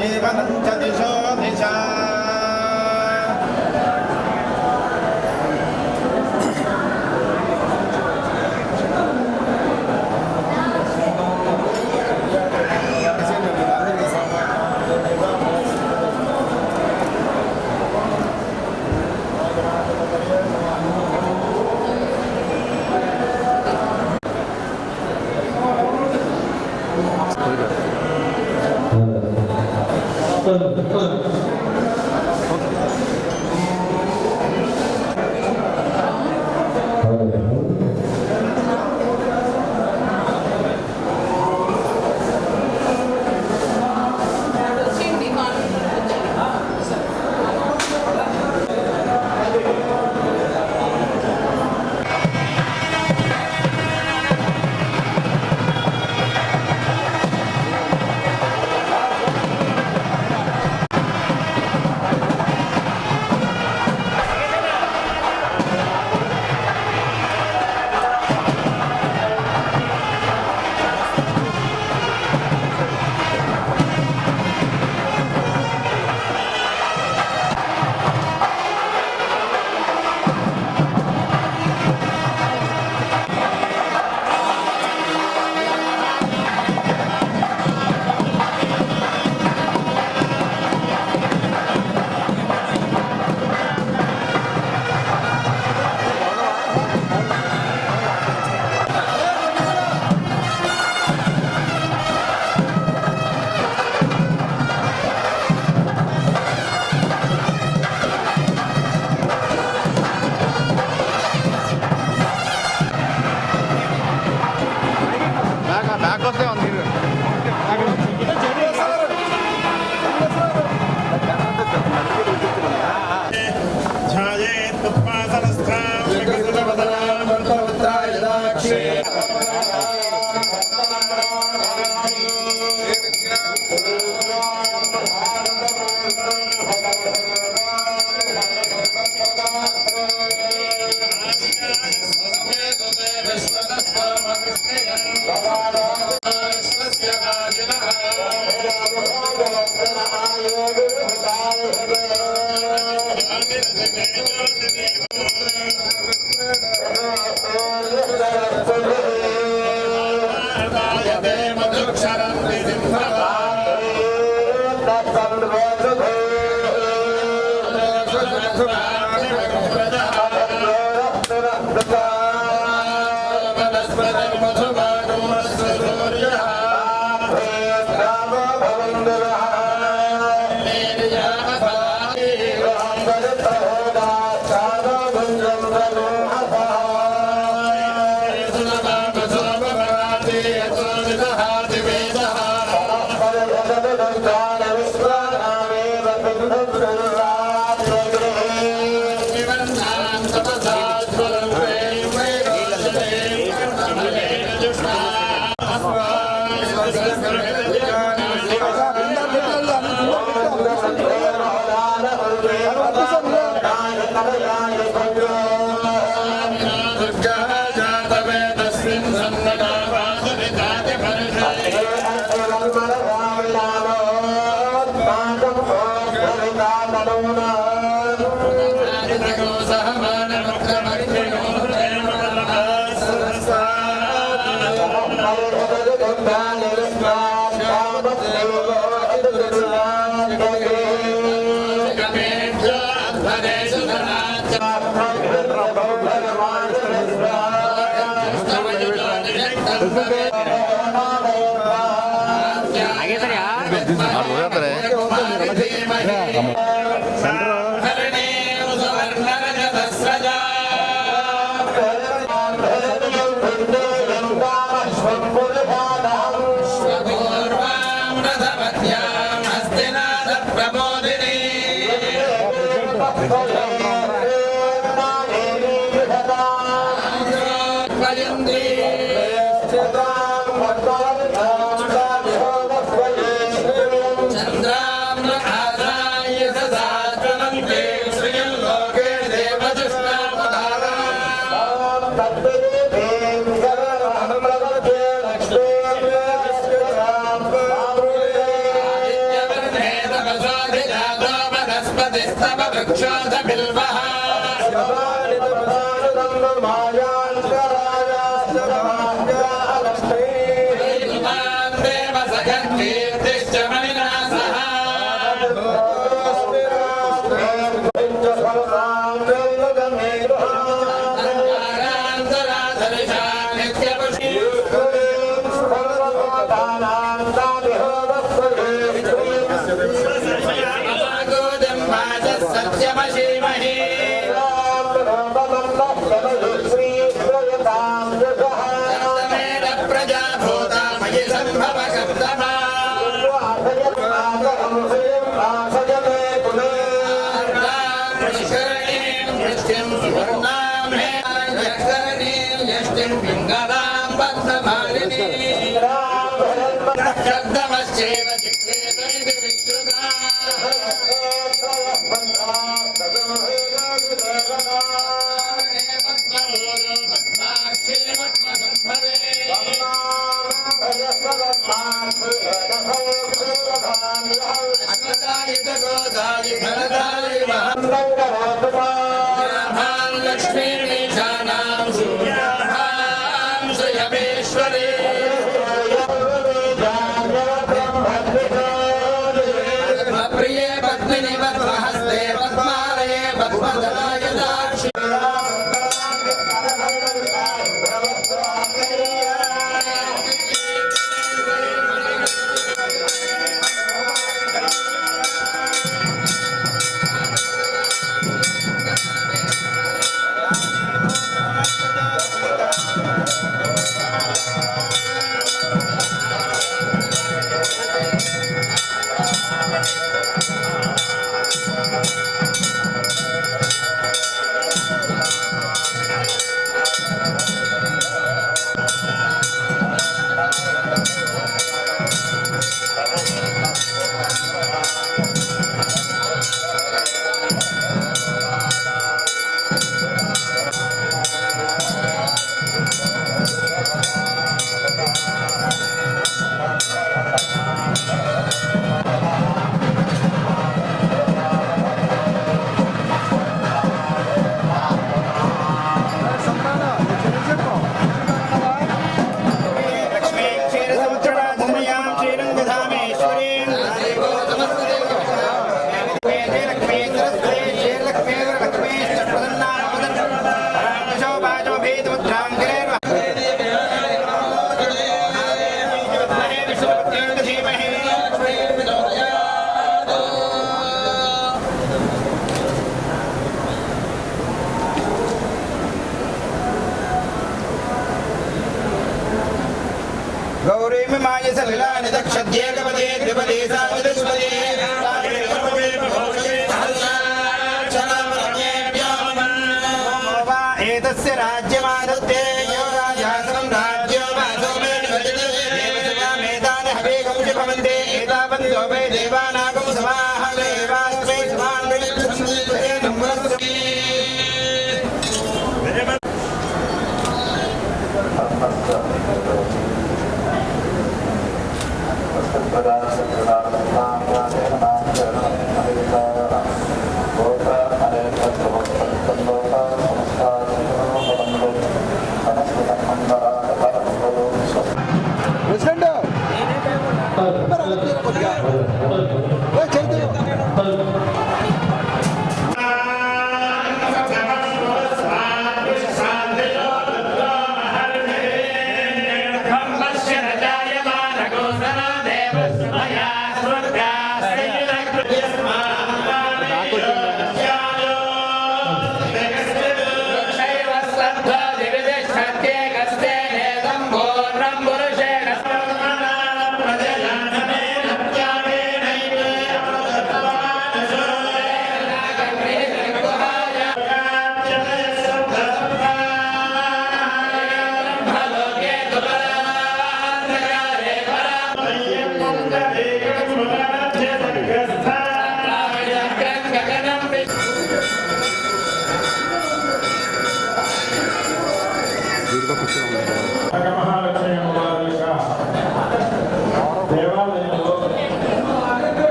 जीवनं च दिशो दिशा Chandra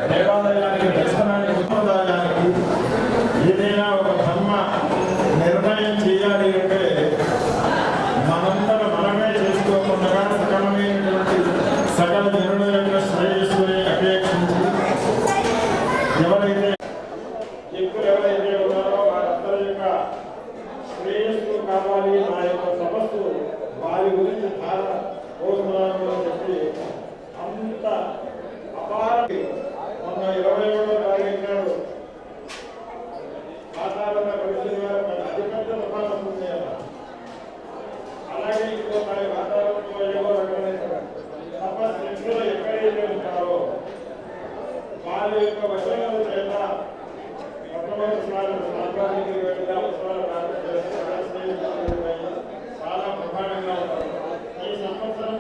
దేవాలయానికి దర్శనానికి ఉత్తమదాయానికి వారి యొక్క వచనముల చేత మొట్టమొదటిసారి స్వర్గానికి వెళ్ళి అవసరాలు చాలా ప్రధానంగా ఉంటారు. ఈ సంవత్సరం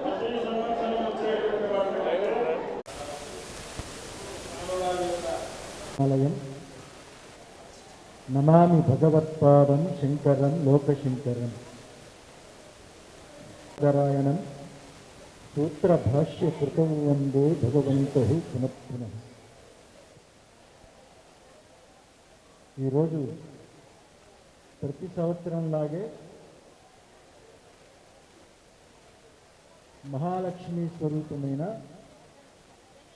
ప్రతి సంవత్సరం వచ్చేటువంటి ఆలయం నమామి భగవత్పాదం శంకరం లోకశంకరం నారాయణం సూత్రభాష్య కృతం వందే భగవంతః పునఃపునః. ఈరోజు ప్రతి సంవత్సరంలాగే మహాలక్ష్మి స్వరూపమైన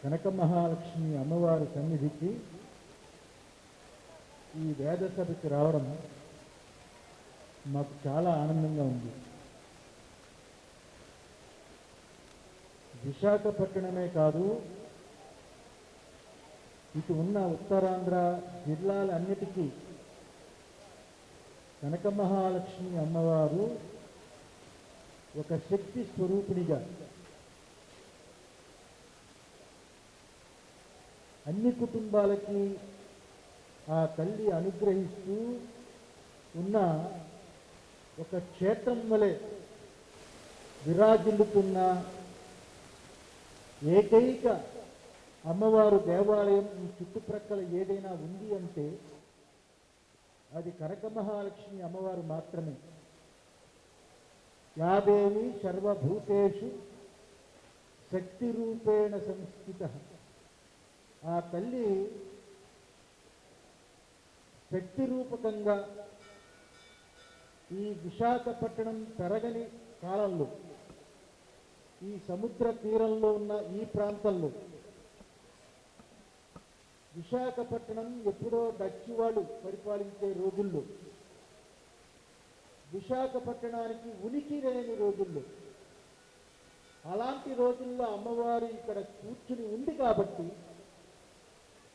కనక మహాలక్ష్మి అమ్మవారి సన్నిధికి ఈ వేద సభకి రావడం మాకు చాలా ఆనందంగా ఉంది. విశాఖపట్నమే కాదు, ఇటు ఉన్న ఉత్తరాంధ్ర జిల్లాలన్నిటికీ కనక మహాలక్ష్మి అమ్మవారు ఒక శక్తి స్వరూపిణిగా అన్ని కుటుంబాలకి ఆ తల్లి అనుగ్రహిస్తూ ఉన్న ఒక క్షేత్రం వలె విరాజిల్లుతున్న ఏకైక అమ్మవారు దేవాలయం ఈ చుట్టుప్రక్కల ఏదైనా ఉంది అంటే అది కనక మహాలక్ష్మి అమ్మవారు మాత్రమే. యాదేవి సర్వభూతేషు శక్తి రూపేణ సంస్థిత. ఆ తల్లి శక్తి రూపకంగా ఈ విశాఖపట్నం పెరగని కాలంలో ఈ సముద్ర తీరంలో ఉన్న ఈ ప్రాంతంలో విశాఖపట్నం ఎప్పుడో డచ్ వాళ్ళు పరిపాలించే రోజుల్లో విశాఖపట్నానికి ఉనికి లేని రోజుల్లో అలాంటి రోజుల్లో అమ్మవారు ఇక్కడ కూర్చుని ఉంది కాబట్టి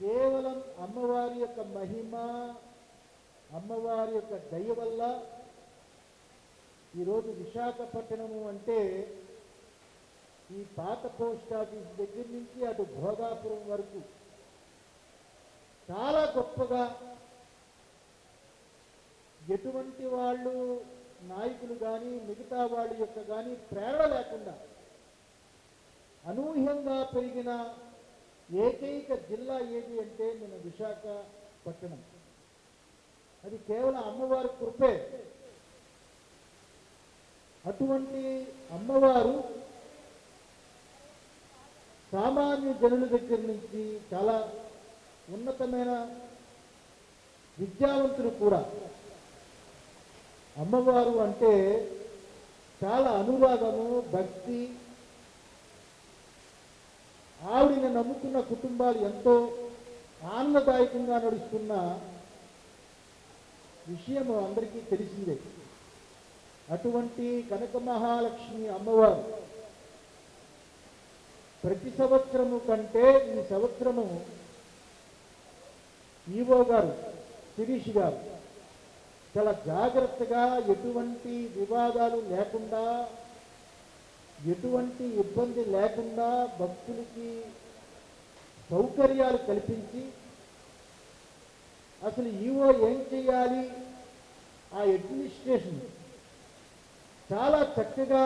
కేవలం అమ్మవారి యొక్క మహిమ అమ్మవారి యొక్క దయ వల్ల ఈరోజు విశాఖపట్నము అంటే ఈ పాత పోస్ట్ ఆఫీస్ దగ్గర నుంచి అటు భోగాపురం వరకు చాలా గొప్పగా ఎటువంటి వాళ్ళు నాయకులు కానీ మిగతా వాళ్ళ యొక్క కానీ ప్రేరణ లేకుండా అనూహ్యంగా పెరిగిన ఏకైక జిల్లా ఏది అంటే మన విశాఖపట్నం. అది కేవలం అమ్మవారి కృపే. అటువంటి అమ్మవారు సామాన్య జనుల దగ్గర నుంచి చాలా ఉన్నతమైన విద్యావంతులు కూడా అమ్మవారు అంటే చాలా అనురాగము, భక్తి, ఆవిడని నమ్ముకున్న కుటుంబాలు ఎంతో ఆనందదాయకంగా నడుస్తున్న విషయం అందరికీ తెలిసిందే. అటువంటి కనక మహాలక్ష్మి అమ్మవారు ప్రతి సంవత్సరము కంటే ఈ సంవత్సరము ఈవో గారు శిరీష్ గారు చాలా జాగ్రత్తగా ఎటువంటి వివాదాలు లేకుండా ఎటువంటి ఇబ్బంది లేకుండా భక్తులకి సౌకర్యాలు కల్పించి అసలు ఈవో ఏం చేయాలి ఆ అడ్మినిస్ట్రేషన్ చాలా చక్కగా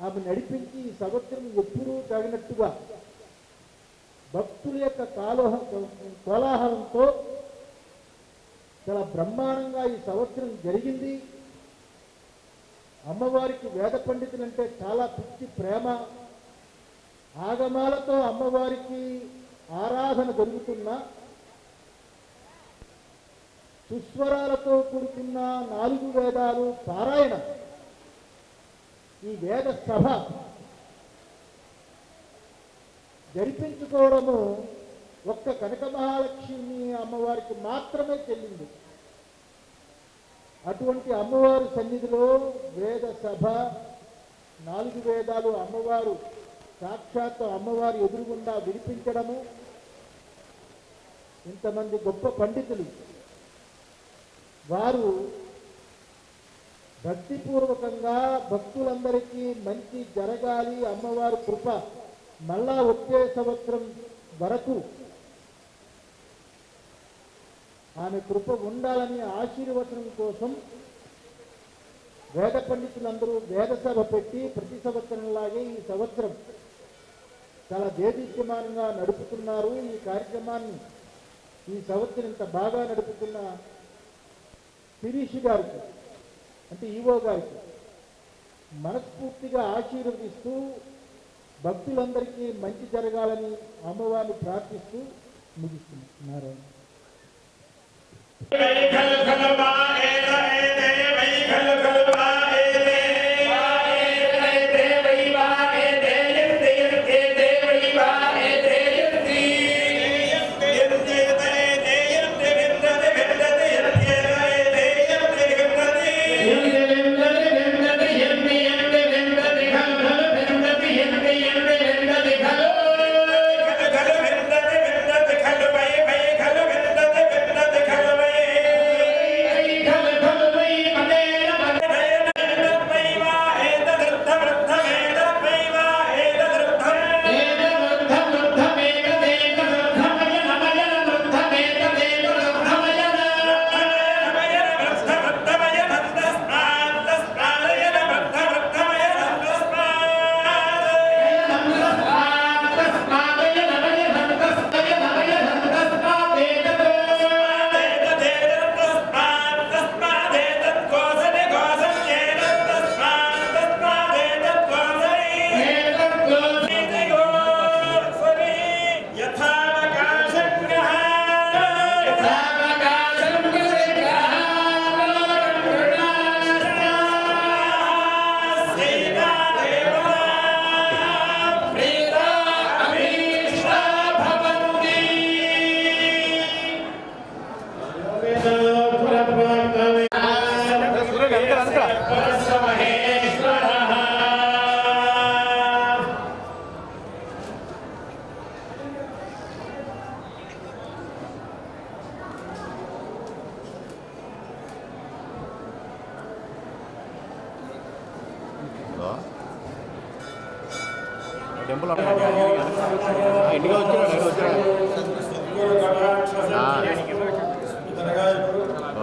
ఆమె నడిపించి ఈ సంవత్సరం ఎప్పుడూ తగినట్టుగా భక్తుల యొక్క కోలాహలంతో చాలా బ్రహ్మాండంగా ఈ సంవత్సరం జరిగింది. అమ్మవారికి వేద పండితులంటే చాలా పిచ్చి ప్రేమ. ఆగమాలతో అమ్మవారికి ఆరాధన జరుగుతున్న సుస్వరాలతో కూడుకున్న 4 వేదాలు పారాయణ ఈ వేద సభ జరిపించుకోవడము ఒక్క కనక మహాలక్ష్మి అమ్మవారికి మాత్రమే చెల్లింది. అటువంటి అమ్మవారి సన్నిధిలో వేద సభ 4 వేదాలు అమ్మవారు సాక్షాత్ అమ్మవారి ఎదురుగుండా వినిపించడము, ఇంతమంది గొప్ప పండితులు వారు భక్తిపూర్వకంగా భక్తులందరికీ మంచి జరగాలి, అమ్మవారి కృప మళ్ళా వచ్చే సంవత్సరం వరకు ఆమె కృప ఉండాలని ఆశీర్వచనం కోసం వేద పండితులందరూ వేద సభ పెట్టి ప్రతి సంవత్సరంలాగే ఈ సంవత్సరం చాలా దేదీప్యమానంగా నడుపుతున్నారు. ఈ కార్యక్రమాన్ని ఈ సంవత్సరం ఇంత బాగా నడుపుతున్న శిరీష్ గారికి అంటే ఈవో గారికి మనస్ఫూర్తిగా ఆశీర్వదిస్తూ భక్తులందరికీ మంచి జరగాలని అమ్మవారిని ప్రార్థిస్తూ ముగిస్తున్నారు. టెంపుల్ ఇంటికి వచ్చాడు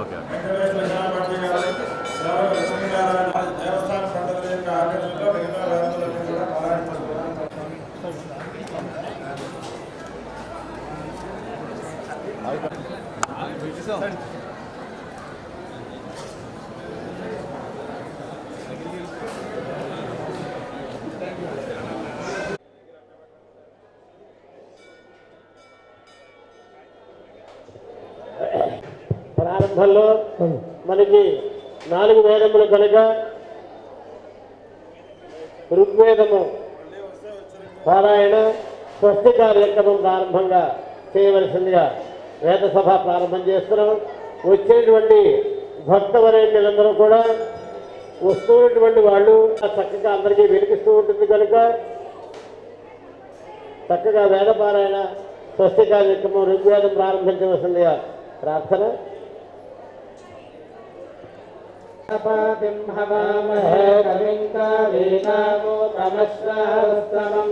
ఓకే దేవస్థాన పండుగల యొక్క ఆచరణలో మిగతా వేదములన్నీ కూడా ప్రారంభంలో మనకి 4 వేదములు కనుక ఋగ్వేదము పారాయణ స్వస్తి కార్యక్రమం ప్రారంభంగా చేయవలసిందిగా వేద సభ ప్రారంభం చేస్తున్నాం. వచ్చేటువంటి భక్తవరేణ్యులందరూ కూడా వస్తున్నటువంటి వాళ్ళు చక్కగా అందరికీ వినిపిస్తూ ఉంటుంది కనుక చక్కగా వేద పారాయణ స్వస్తి కార్యక్రమం ఋగ్వేదం ప్రారంభించవలసిందిగా ప్రార్థన. పాతిం హవామహే కవిం కవీనామోతమశ్రాస్తమం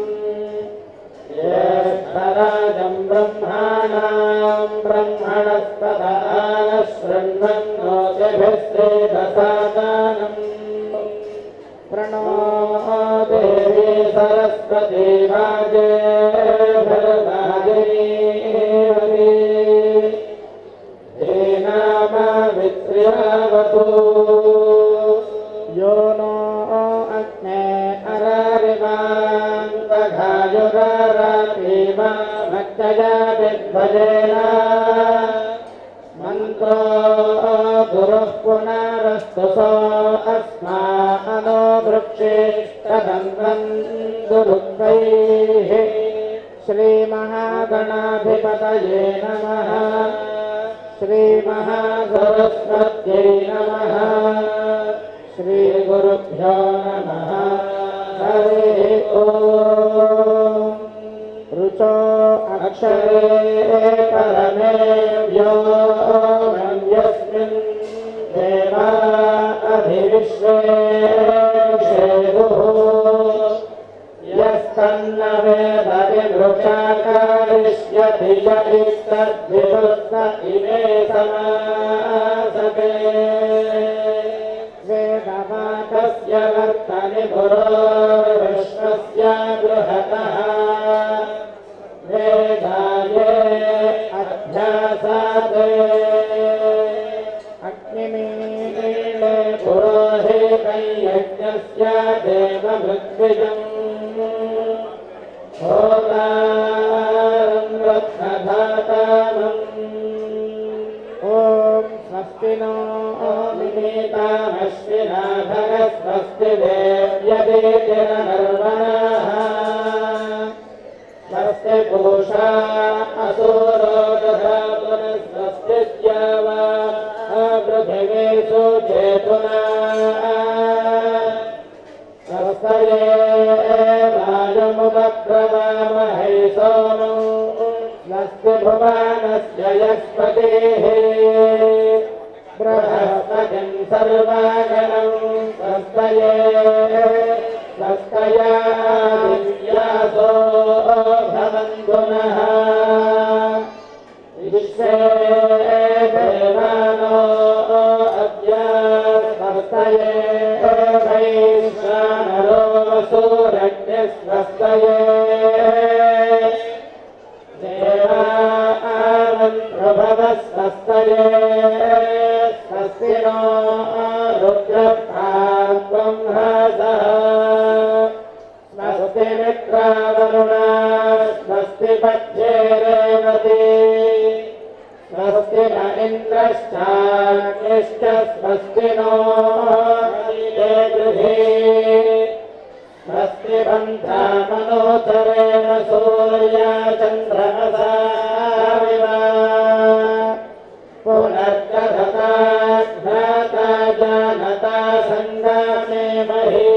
జ్యేష్ఠరాజం బ్రహ్మాణాం బ్రహ్మణస్పదాన శృణ్వన్నోతిభిశ్రేదసాదానం ప్రణో దేవీ సరస్వతీ వాజే భరదాజనీవతి విత్ర్యావతు యో నో అగ్నే అరారిమాం దఘాయురారాతీమా భక్తయా విద్భజేన మంత్రో గురుః పునరస్తు సో అస్మానో వృక్షేష్టబంధం దురుక్తైః శ్రీమహాగణాధిపతయే నమః श्रीमहासरस्वत्यै नमः श्रीगुरुभ्यो नमः हरिः ओम् ऋचो अक्षरे परमे व्योमं यस्मिन् देवा अधिविश्वे शेदुः यस्य तन्न वेदविमृषा करिष्यति य इत्तद्विवृत्त इमे समासते वेदवाकस्य वर्तनि गुरोर्विश्वस्य बृहतः वेदाये अध्यासाते अग्निमीले पुरोहितं यज्ञस्य देवमृत्विजम् होतारं रत्नधातामम् ॐ स्वस्ति नो निमेतामश्विना भगस्वस्ति देव्यदेतिरनर्वणाः स्वस्ति पूषा असुरो दधातुनस्वस्ति द्यावा पृथिवीषु चेतुना स्वस्तये वायुमुपक्रमामहे सोमो स्वस्ति भुवनस्य यस्पतिः बृहस्पतिं सर्वागणं स्वस्तये स्वस्तयादित्यासो भवन्तु नः विश्वे देवानो अद्य स्वस्तये वैश्वानरो सूरज्ञस्वस्तये देवानन्द्रभवस्वस्तये स्वस्ति नो रुद्रप्राब्रह्मसः स्वस्ति मित्रावरुणा स्वस्ति पद्ये रेवती स्वस्ति न इन्द्रश्चाग्निश्च स्वस्ति नो गृहे स्वस्ति बन्धामनोचरेण सूर्या चन्द्रमसा विवा पुनर्गता घ्राता जानता सङ्गामे महे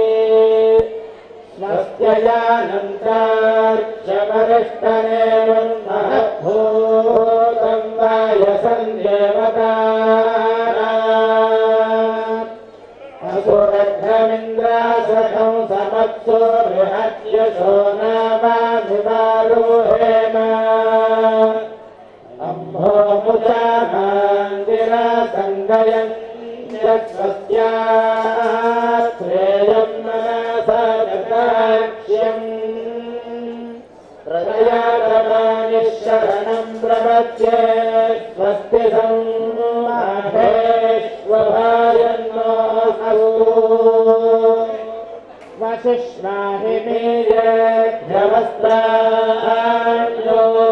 स्वस्त्ययानन्तार्चमरिष्टनेवं महद्भूतं वायसं असुरघ्नमिन्द्रासखं समत्सो बृहद्यशो नामाभिवारोहेम अम्भोमुचामाङ्गिरा सङ्गयं स्वस्याश्रेयं मनसा जगाक्ष्यम् प्रयातमानिशरणं प्रपद्ये स्वस्ति संमाहेष्वभायन्नो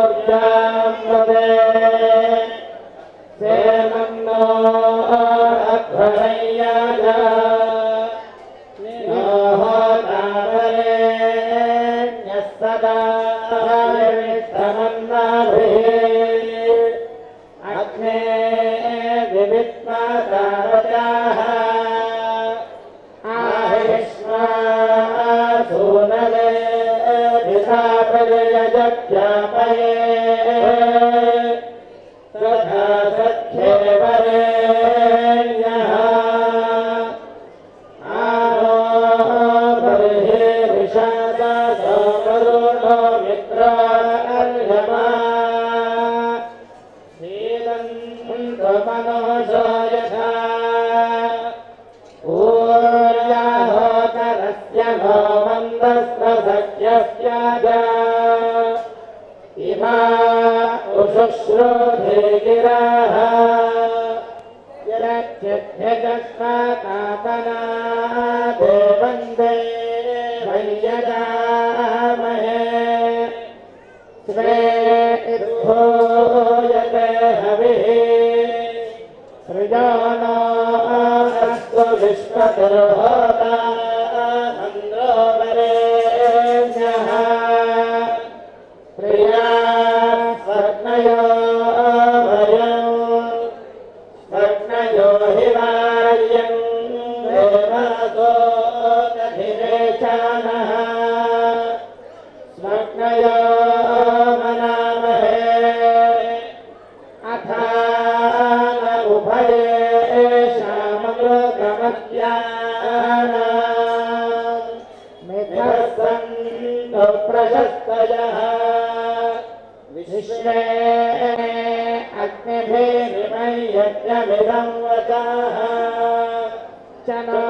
वसिष्वाहिमेयभ्यवस्त्राण्योर्जाम्बवे सेमन्नो अध्वरय्याय होतावरेण्यः सदा विष्टमन्नाभिः अग्ने विवित्मातावचाः आहिष्मासूनवे भिषापर्यजज्ञापये तथा सख्ये वरेण्यः आनो बर्हि विषादा सोमरुणो मित्रा अर्यमा शीलन्तु मनोजो यथा ऊर्याहोतरस्य नो मन्दस्वसख्यस्य इमा उषुश्रोधे गिराः यच्चिद्ध्यजस्मातापना देवन्दे वैयजामहे स्वे इत्थूयते हविः सृजानो अस्तु विश्वतिर्होता मन्द्रो वरेण्यः प्रिया स्वर्णयो वयम् स्वर्णयो हि वार्यम् देवासो दधिरे चानः वशस्तयः विश्वे अग्निभिर्मय्यज्ञमिदं वचाः च नो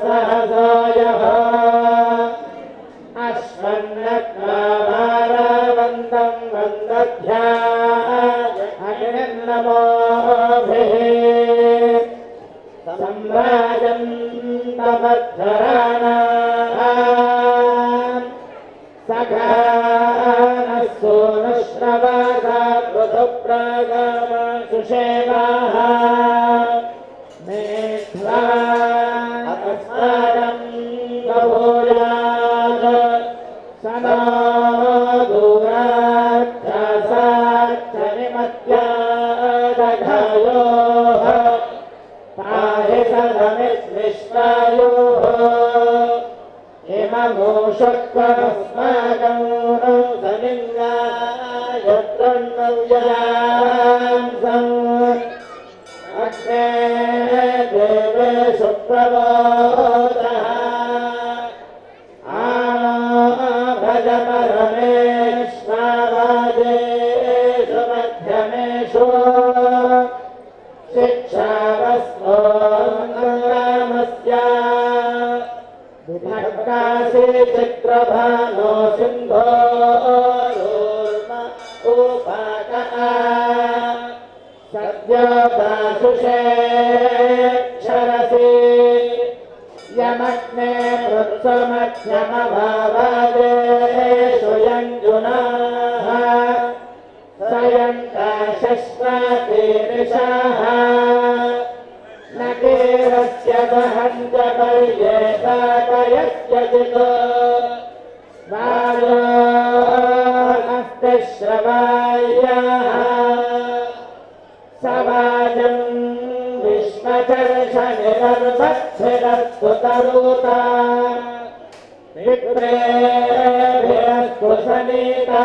सहसोऽयः अश्वन्नत्वामारावन्दं वन्दध्यायनमोभिः सम्राजन्तमद्धराणाम् सखानसूनुश्रवासा पृथुप्रागामाशुषेवाः मेध्वा अस्माकं बभूयात् स नो दूराच्छासाच्च निमत्यादघयोः पाहि सदमिद्विश्वायोः इममूषक्वस्माकं सलिङ्गाय प्रणव्यासम् अग्ने देवेषु प्रबोधः भज परमेश्वराजेषु मध्यमेषु शिक्षावस्मोऽङ्गरामस्य विभक्तासि चित्रभानो सिन्धोरुर्म उपाकः सद्योदाशुषे क्षरसि यमग्ने पृथ्वमध्यमभावादेषु यञ्जुनाः सयन्ताशस्वातीरिषाः न केरस्य दहन्त पर्येताकयस्य चितो वायो हस्तश्रवायाः सवाजं विश्वचर्षनिरर्भक्षिरस्तु तरुता विप्रेभ्यस्तु सनीता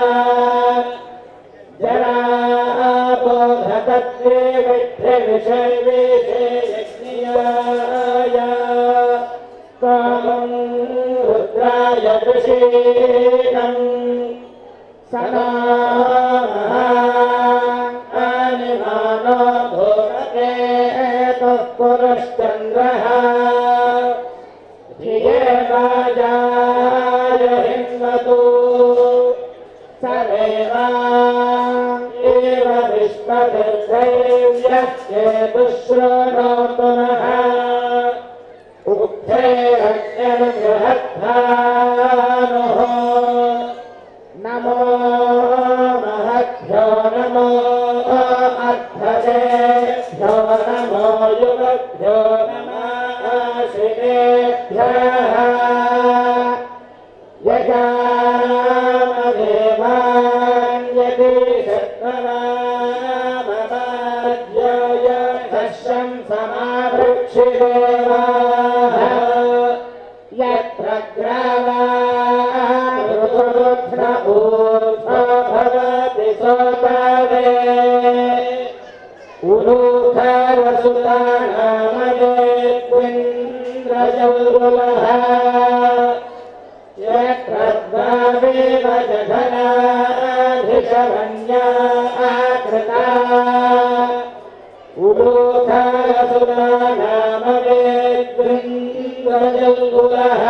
जरापोधतत्वे विष्ठिविषयवेशे यज्ञियाय कामं रुद्राय ऋषीणम् सदानिमानो धूमकेतुः पुरुश्चन्द्रः धिये वाजाय हिन्वतु सदेवा एव विश्वभिर्दैव्यश्चेतुश्रोणोतु नः उक्थैरग्निर्बृहद्भानुः नमो महद्भ्यो नमो अर्थजेभ्यो नमो युवभ्यो नमाशिरेभ्यः यजामदेवान् यदि शत्रुनाममाद्योय शस्यं समावृक्षिदेवाः यत्र ग्रावारुद्र ऊर्ध्व भवति सोपावे उरूखरसुतानामदेन्द्रजौरुलः यत्र द्वावेव जघनाधिशवन्या कृता उरूखरसुतानामदेन्द्रजौरुलः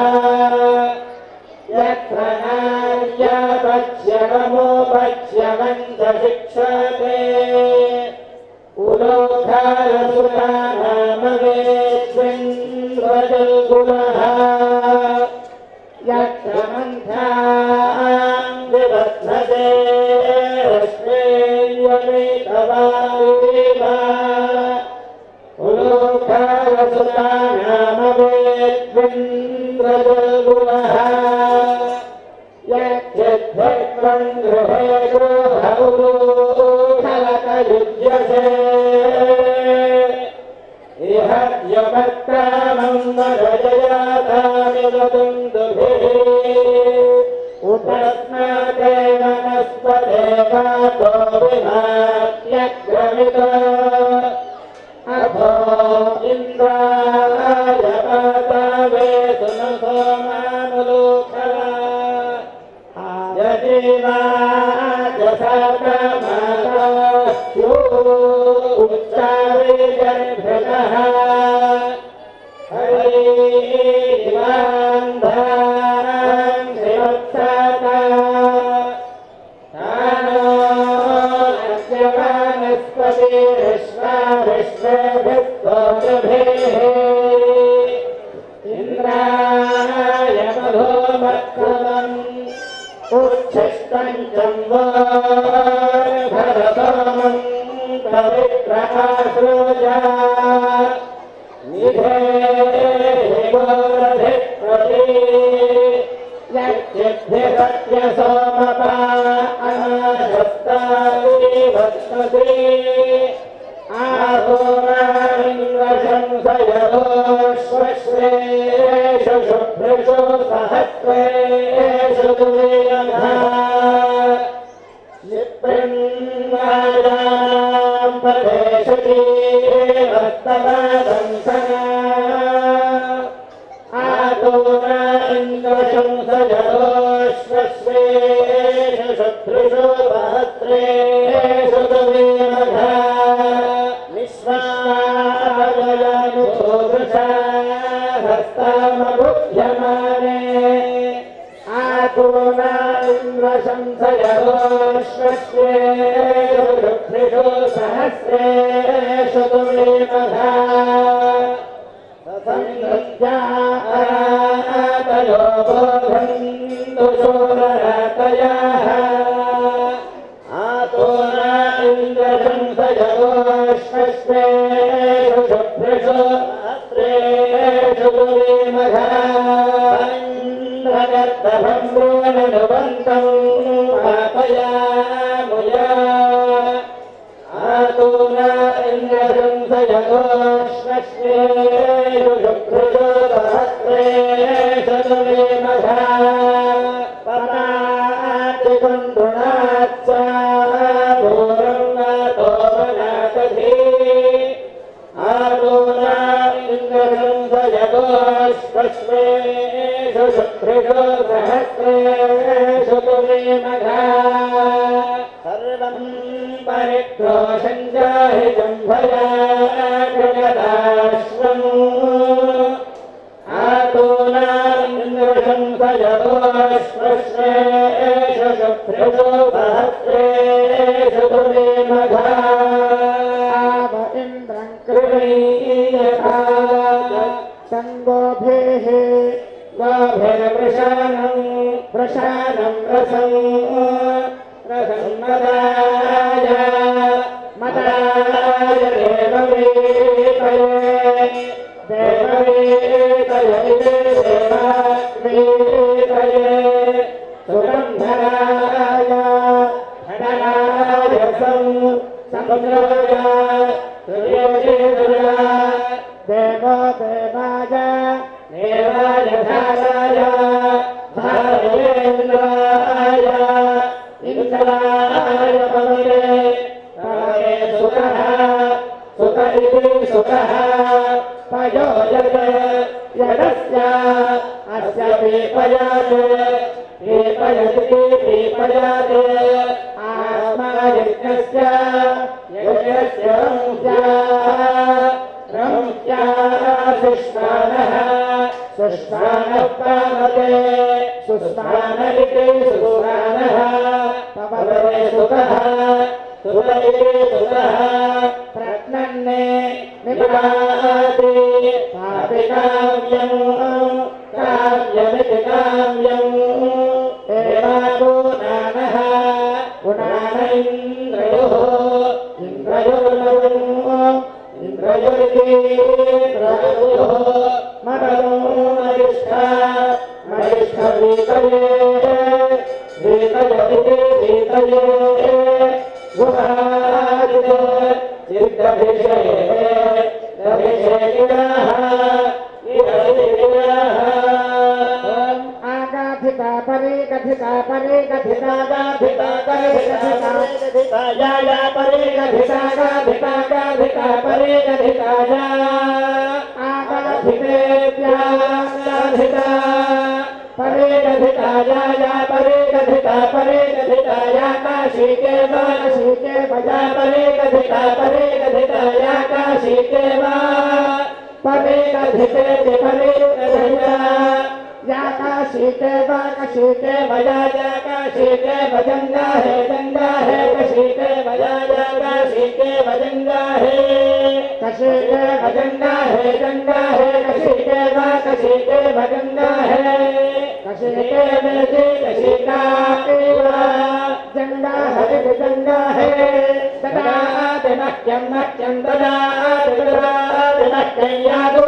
यत्र नार्यपच्यवमोपच्यवञ्च शिक्षते उलोखरसुतानामदेन्द्रजौरुलः यत्र मन्थां विबध्नते रश्मेऽन्यमेतवारिव उलोखरसुतानामदेन्द्रजौरुलः यद्यद्भक्तं गृहे गृहौरूढवतयुज्यसे इह यमत्तामं वदजयातामिवदुन्दुभिः उपस्नाते वनस्पतेवातो विभात्यग्रमित अभो इन्द्राय पातावे सुनसोमानुलोकवा इंद्राय मधोमत्तमम् उच्छिष्टं भरतमं पवित्रआश्रोजा निधे गोरधिप्रति यज्ञ सत्यसोमपा अनाशस्तानि भस्मति आहोराश्वश्रेषु शुभ्रेषु सहस्रेषु दुर्यधा निप्रिन्नायां प्रदेशति भक्तवादंसना आतोरा इन्द्रशंसजोश्वश्रेषु शुभ्रेषु सहस्रेषु दुर्यधा हस्तामबुध्यमाने आतोना इन्द्रशंसयोश्वश्रेषु सहस्रेषु दुर्यमधा तथैन्द्रजातयो बोधन्तु शूररातयः आतोना इन्द्रशंसयोश्वश्रेषु शुभ्रेषु सहस्रेषु दुर्यमधा इन्द्रगर्दभम्रोणनुबन्तं पापयामुया आतोना इन्द्रशंसयोश्वश्रेषु शुभ्रेषु सहस्रेषु दुर्यमधा पदातिकुण्डुनाच्च भूरं नातो वनातधि आतोना इन्द्रशंसयोश्वश्रेषु शुभ्रेषु सहस्रेषु दुर्यमधा सर्वं परिक्रोशं जाहि जम्भया कृगदाश्वम् आतोना इन्द्रशंसयोश्वश्रेषु शुभ्रेषु सहस्रेषु दुर्यमधा इन्द्रं कृणीयथा सङ्गोभिः गोभिर्वृषाणं वृषाणं रसं मदाय मदाय देववीतये देवावीतये सुगन्धराय धनाय समुद्राय देवो देवाय देवाय धाराय धारेन्द्राय इन्द्राय पवने पवने सुखः सुख इति सुखः पयोजते यदस्य अस्य पीपयाते पीपयति पीपयाते आत्मा यज्ञस्य यज्ञस्य रंस्या सुष्मानः सुष्मानः पावते सुष्मान इति सुष्मानः पवते सुखः सुख इति सुखः प्रज्ञन्ने निपाति पापिकाव्यम् काव्यमिति काव्यम् एवा पुनानः पुनान इन्द्रयोः इन्द्रयोर्नवम् इन्द्रयोरिति प्रयोः मदनो मरिष्ठा मरिष्ठवीतये वीतयति वीतये गुहादिते सिद्धभिषये दभिषेकिनः इदभिषेकिनः आगाधिता परिगधिता परिगधिता गाधिता परिगधिता गाधिताया परिगधिता गाधिता गाधिता परिगधिताया आगाधितेभ्यः गाधिता परे कथिताया या परे कथिताया काशी के बजा परे कथिताया काशी के परे कथिते या काशी के बजा या काशी के भजंगा है काशी के बजा या काशी के भजंगा है काशी के भजंगा है काशी के भजंगा है काशी के बेटे काशी का जंगा है सदा दिनक्यम ददा यादो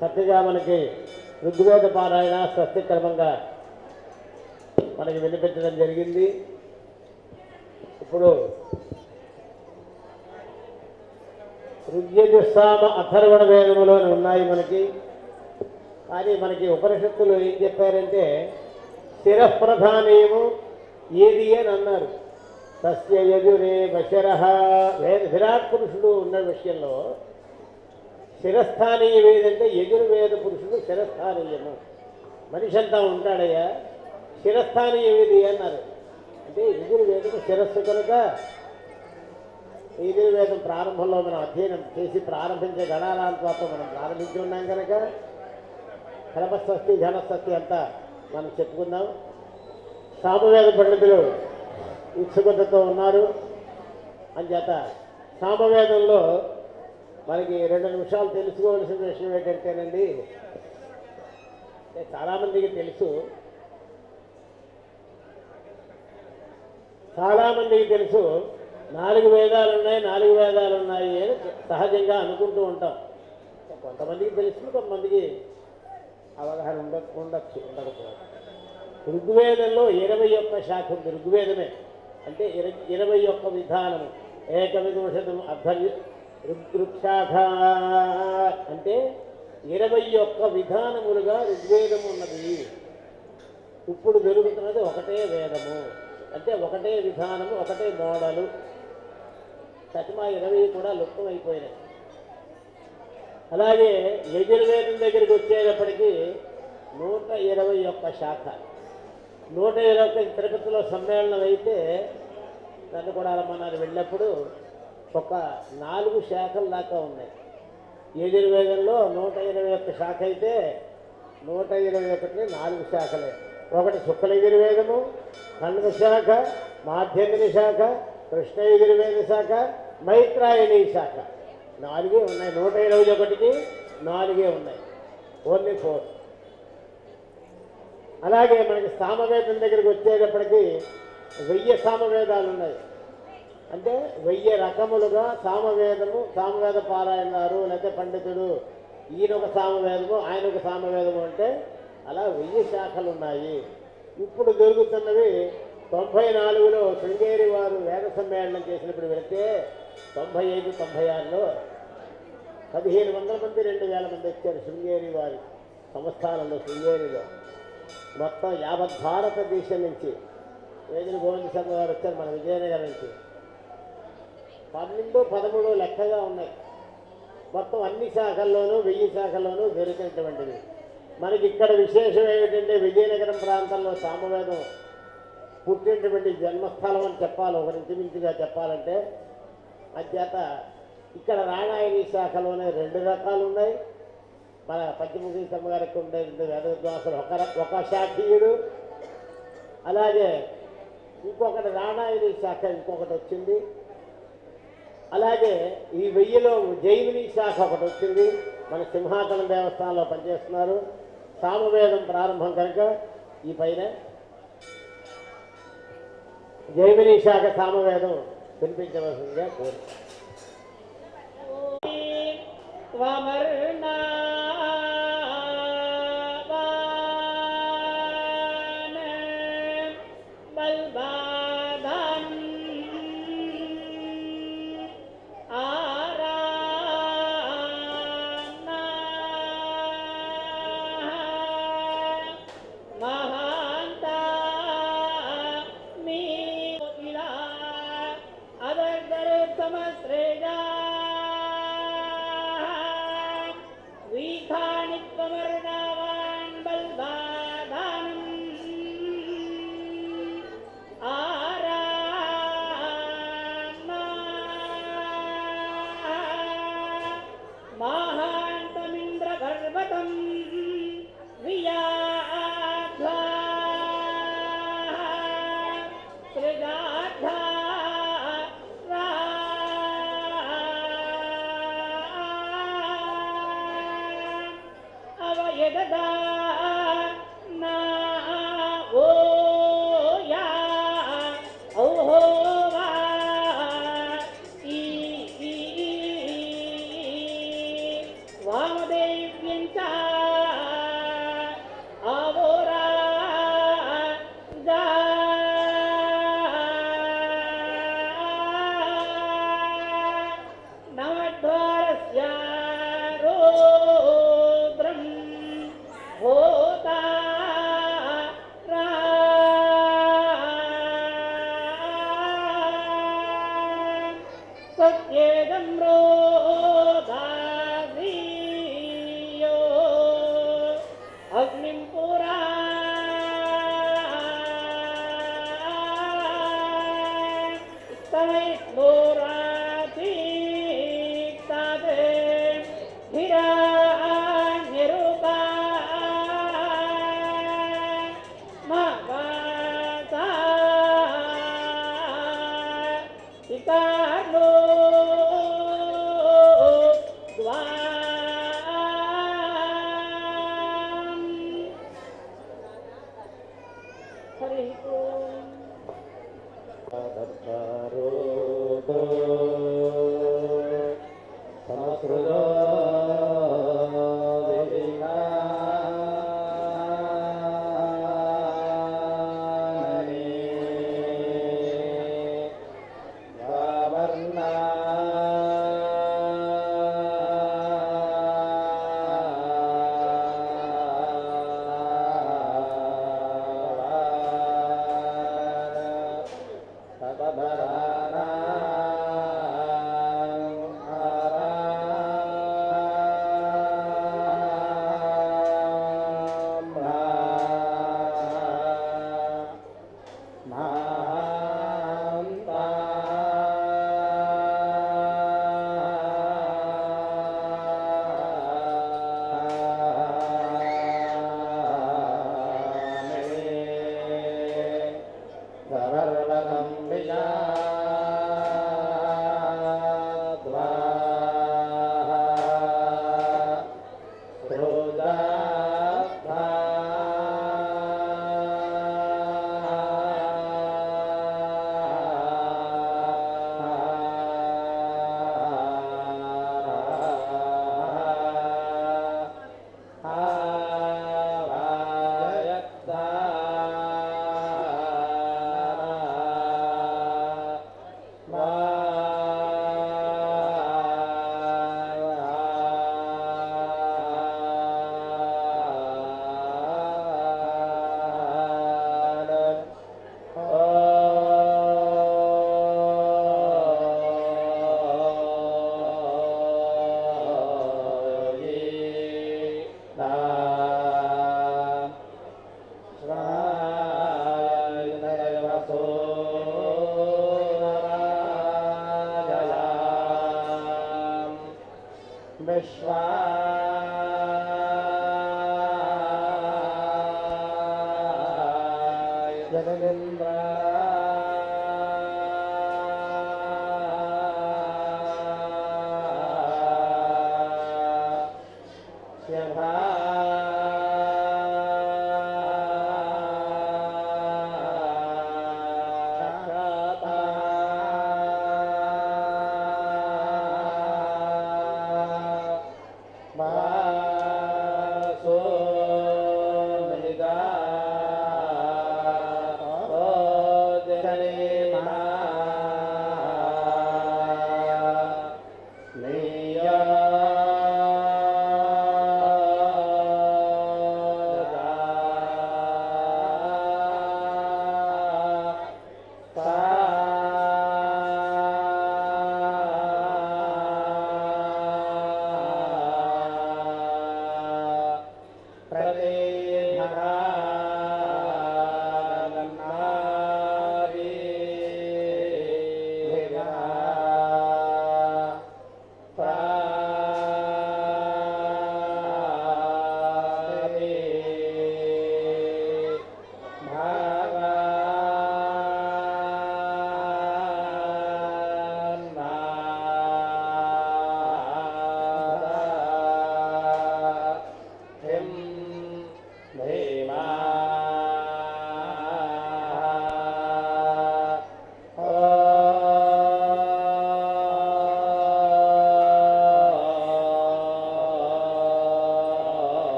చక్కగా మనకి ఋగ్వేద పారాయణ స్వస్తి క్రమంగా మనకి వినిపించడం జరిగింది. ఇప్పుడు ఋగ్యజుస్సామ అథర్వణ వేదములోనే ఉన్నాయి మనకి. కానీ మనకి ఉపనిషత్తులు ఏం చెప్పారంటే శిరఃప్రధానేమో ఏది అని అన్నారు. తస్య యజురే వశరః విరాట్ పురుషుడు ఉన్న విషయంలో శిరస్థానీయం ఏదంటే యజుర్వేద పురుషుడు శిరస్థానీయము. మనిషి అంతా ఉంటాడయ్యా, శిరస్థానీయం ఏది అన్నారు. అంటే యజుర్వేదము శిరస్సు కనుక యజుర్వేదం ప్రారంభంలో మనం అధ్యయనం చేసి ప్రారంభించే గణానాంతో మనం ప్రారంభించి ఉన్నాం కనుక కలపస్వస్తి ఘనస్వస్తి అంతా మనం చెప్పుకుందాం. సామవేద పండితులు ఉత్సుకతతో ఉన్నారు. అంచేత సామవేదంలో మనకి 2 నిమిషాలు తెలుసుకోవాల్సిన విషయం ఏంటంటేనండి, చాలామందికి తెలుసు 4 వేదాలు ఉన్నాయి అని సహజంగా అనుకుంటూ ఉంటాం. కొంతమందికి తెలుసు, కొంతమందికి అవగాహన ఉండకపోవచ్చు. ఋగ్వేదంలో 21 శాఖ ఉంది. ఋగ్వేదమే అంటే 21 విధానము. ఏకవింశతం ఋగ్శాఖ అంటే 21 విధానములుగా ఋగ్వేదము ఉన్నది. ఇప్పుడు జరుగుతున్నది ఒకటే వేదము, అంటే ఒకటే విధానము, ఒకటే మోడలు. సతిమా 20 కూడా లుప్తమైపోయినాయి. అలాగే యజుర్వేదం దగ్గరికి వచ్చేటప్పటికీ 121 శాఖ. 121 తిరుపతిలో సమ్మేళనం అయితే నన్ను కూడా రమ్మన్నారు. వెళ్ళినప్పుడు ఒక 4 శాఖలు దాకా ఉన్నాయి. యజుర్వేదంలో 121 శాఖ అయితే 121 4 శాఖలే. ఒకటి శుక్ల యజుర్వేదము, ఖండ శాఖ, మాధ్యమిక శాఖ, కృష్ణ యజుర్వేద శాఖ, మైత్రాయణీ శాఖ. 4 ఉన్నాయి. 121కి 4 ఉన్నాయి. ఓన్లీ 4. అలాగే మనకి సామవేదం దగ్గరికి వచ్చేటప్పటికి 1000 సామవేదాలు ఉన్నాయి. అంటే 1000 రకములుగా సామవేద పారాయణారు లేకపోతే పండితుడు, ఈయన ఒక సామవేదము, ఆయన ఒక సామవేదము అంటే అలా 1000 శాఖలు ఉన్నాయి. ఇప్పుడు జరుగుతున్నవి 94లో శృంగేరి వారు వేద సమ్మేళనం చేసినప్పుడు వెళితే 95, 96లో 1500 మంది 2000 మంది వచ్చారు శృంగేరి వారి సంస్థానంలో. శృంగేరిలో మొత్తం 50 భారతదేశం నుంచి వేదిని గోవింద సంఘ వారు వచ్చారు, మన విజయనగరం నుంచి. 12, 13 లెక్కగా ఉన్నాయి. మొత్తం అన్ని శాఖల్లోనూ 1000 శాఖల్లోనూ జరిగినటువంటిది. మనకి ఇక్కడ విశేషం ఏమిటంటే విజయనగరం ప్రాంతంలో సామవేదం పుట్టినటువంటి జన్మస్థలం అని చెప్పాలి, ఒక ఇంచుమించుగా చెప్పాలంటే. అంచేత ఇక్కడ రామాయణీ శాఖలోనే 2 రకాలు ఉన్నాయి. మన పంచముఖి గారికి ఉండే వేద విద్వాంసులు ఒక శాఖీయుడు, అలాగే ఇంకొకటి రామాయణీ శాఖ ఇంకొకటి వచ్చింది. అలాగే ఈ 1000లో జైమిని శాఖ ఒకటి వచ్చింది. మన సింహాచలం దేవస్థానంలో పనిచేస్తున్నారు. సామవేదం ప్రారంభం కనుక ఈ పైన జైమిని శాఖ సామవేదం వినిపించవలసిందిగా కోరు. हो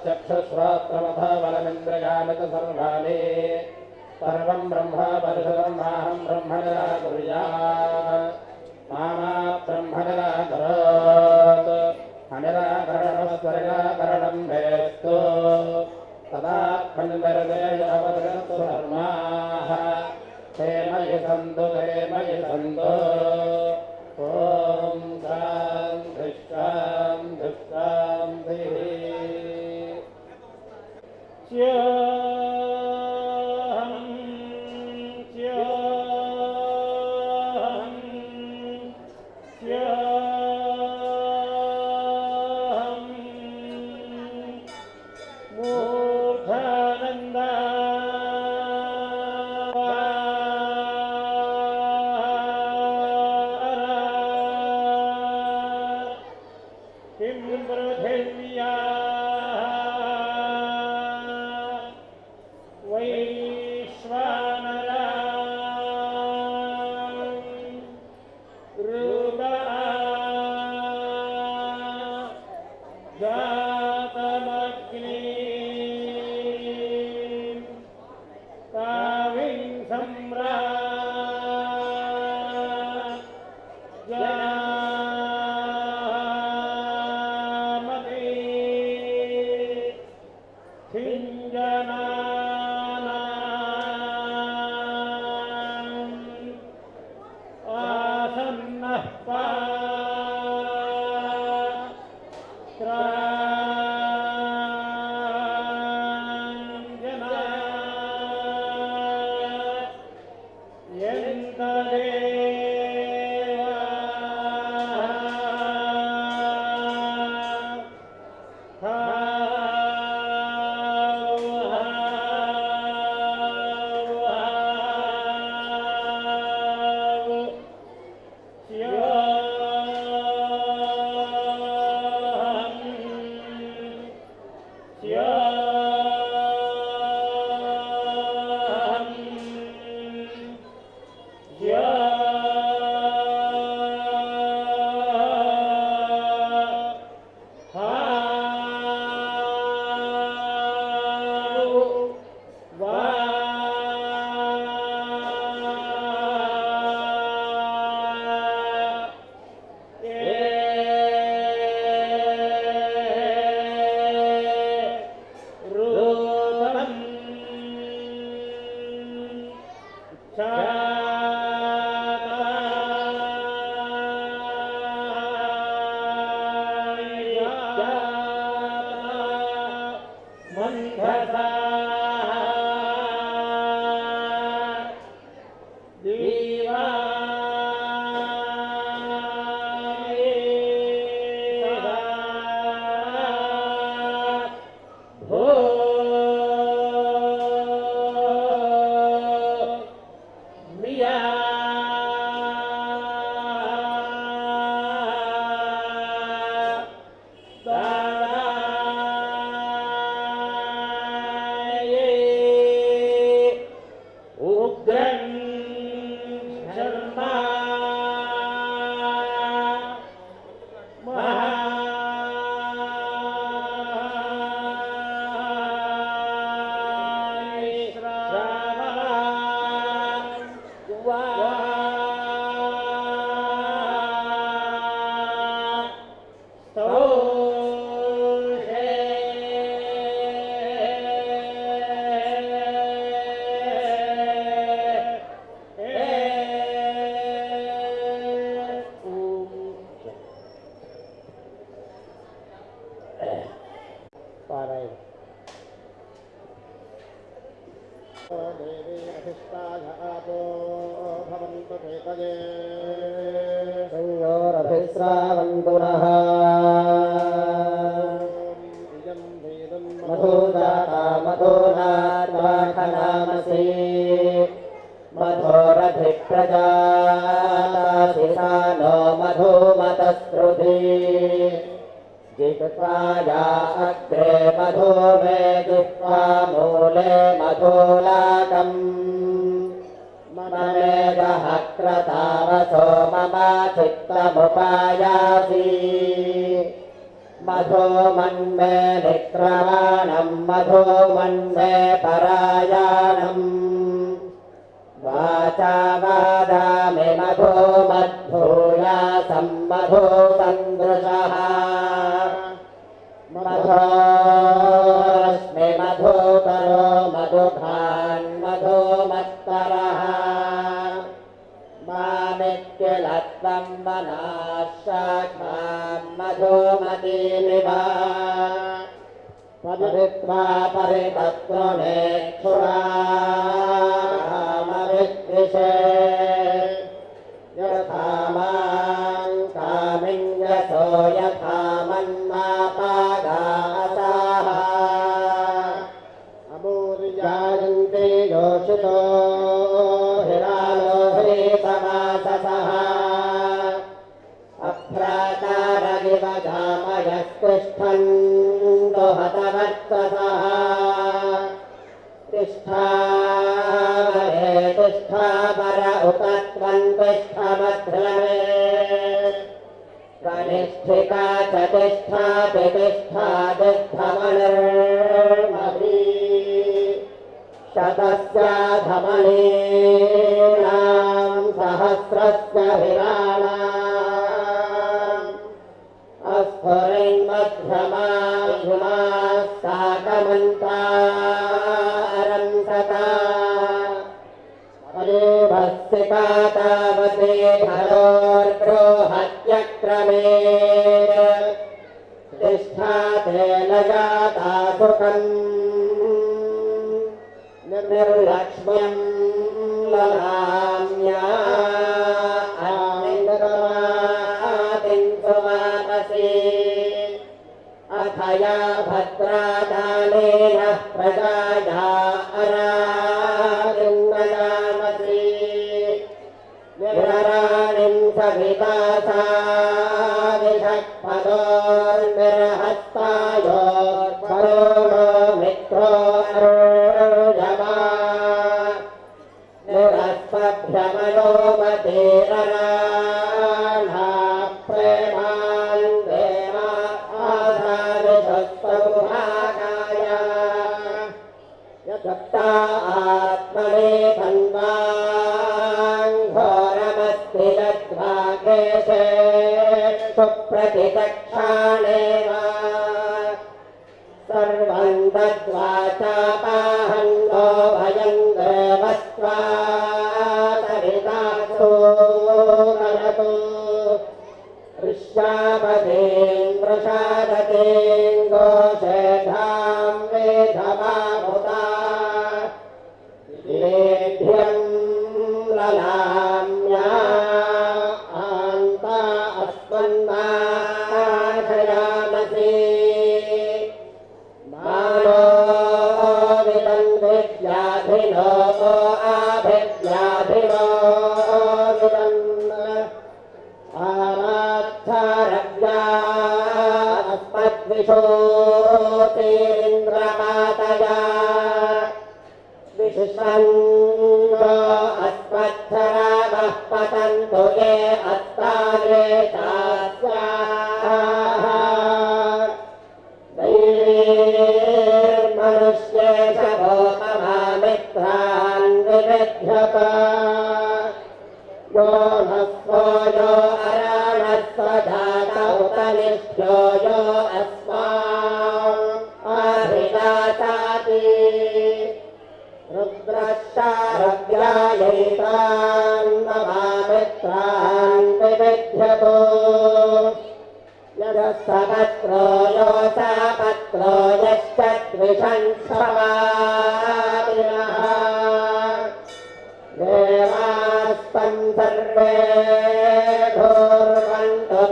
चक्षुश्रोत्रमथबलमिन्द्रयानच सर्वाणि सर्वं ब्रह्म परिषदं माहं ब्रह्म निराकुर्यात् मामा ब्रह्म निराकरोत् अनिराकरणमस्वनिराकरणं भेस्तु तदा खण्डरदेशवदनस्तु धर्माः ते मयि सन्तु ॐ शान्ति शान्ति शान्तिः श्रावन्तु नः मधुदाता मधुनार्वाखनामसि मधोरधिप्रजाशिषानो मधुमतस्रुधि जिह्वाया अग्रे मधु मे जिह्वा मूले मधुलाकम् ममेदः क्रतावसो मम चित्तमुपायासि मधो मन्मे निक्रमाणम् मधो मन्मे परायाणम् वाचा वादामि मधो मद्भूयासं मधो सन्दृशः मधोऽस्मि मधुकरो मधुभान् मधो मत्तरः मामित्यलत्वं मनाशाखां मधुमतीमिव परित्वा परितत्वमेक्षुरामविद्विषे यथा मां कामिन्यसो यथा मन्मापागासाः अमूर्यायन्ते योषितो हिरालोहितवाससः अभ्रातारगिव जामयस्तिष्ठन् हतवर्तसः तिष्ठा वरे तिष्ठा पर उपत्वं तिष्ठमध्रमे कनिष्ठिका च तिष्ठा तिष्ठा तिष्ठमनिर्मही शतस्य धमनीनां सहस्रस्य हिराणाम् अस्फुरिन्मध्यमा साकमन्तारं सता हरेभस्सिका तावते हरोर्द्रोहत्यक्रमे तिष्ठा तेन जाता सुखम् निर्लक्ष्म्यं ललाम्या अथया भद्रादानेन प्रजाया अरादिन्नयामसि निरराणिं सविता सा विषक्पदोर्निर्हस्तायोर्परो मित्रो अर्जमा निरस्पभ्यमयो मतेरराणा प्रेमान् देवा आधारिषस्तमुभागाय यदत्ता आत्मने धन्वान् घोरमस्ति यद्भागेशे सुप्रतिचक्षाणेव सर्वं दद्वा चापाहन्नो भयं देवस्त्वा सरितासो करतु ऋष्यापदें वृषादतें गोषेधां वेधमाहुता लेभ्यं ललाम्या आन्ता अस्मन्नाशयामसि मानो विदन्विद्याधिनो आभिद्याधिनो विदन् आराध्यारव्या अस्मद्विशोतिरिन्द्रपातया विश्वन्नो अस्मत्थरावः पतन्तु ये अस्तारे चास्याः दैवीर्मनुष्ये च भोमभामित्रान् विविध्यत यो नस्वो यो अराणस्व जात उपनिष्ठ्यो यो अस्मान् आभिदासाति रुद्रश्चारव्यायैतान् ममामित्रान् विविध्यतो यदस्तपत्रो यो सापत्रो यश्च द्विषन्क्षमादिनः देवास्तं सर्वे घोर्वन्तु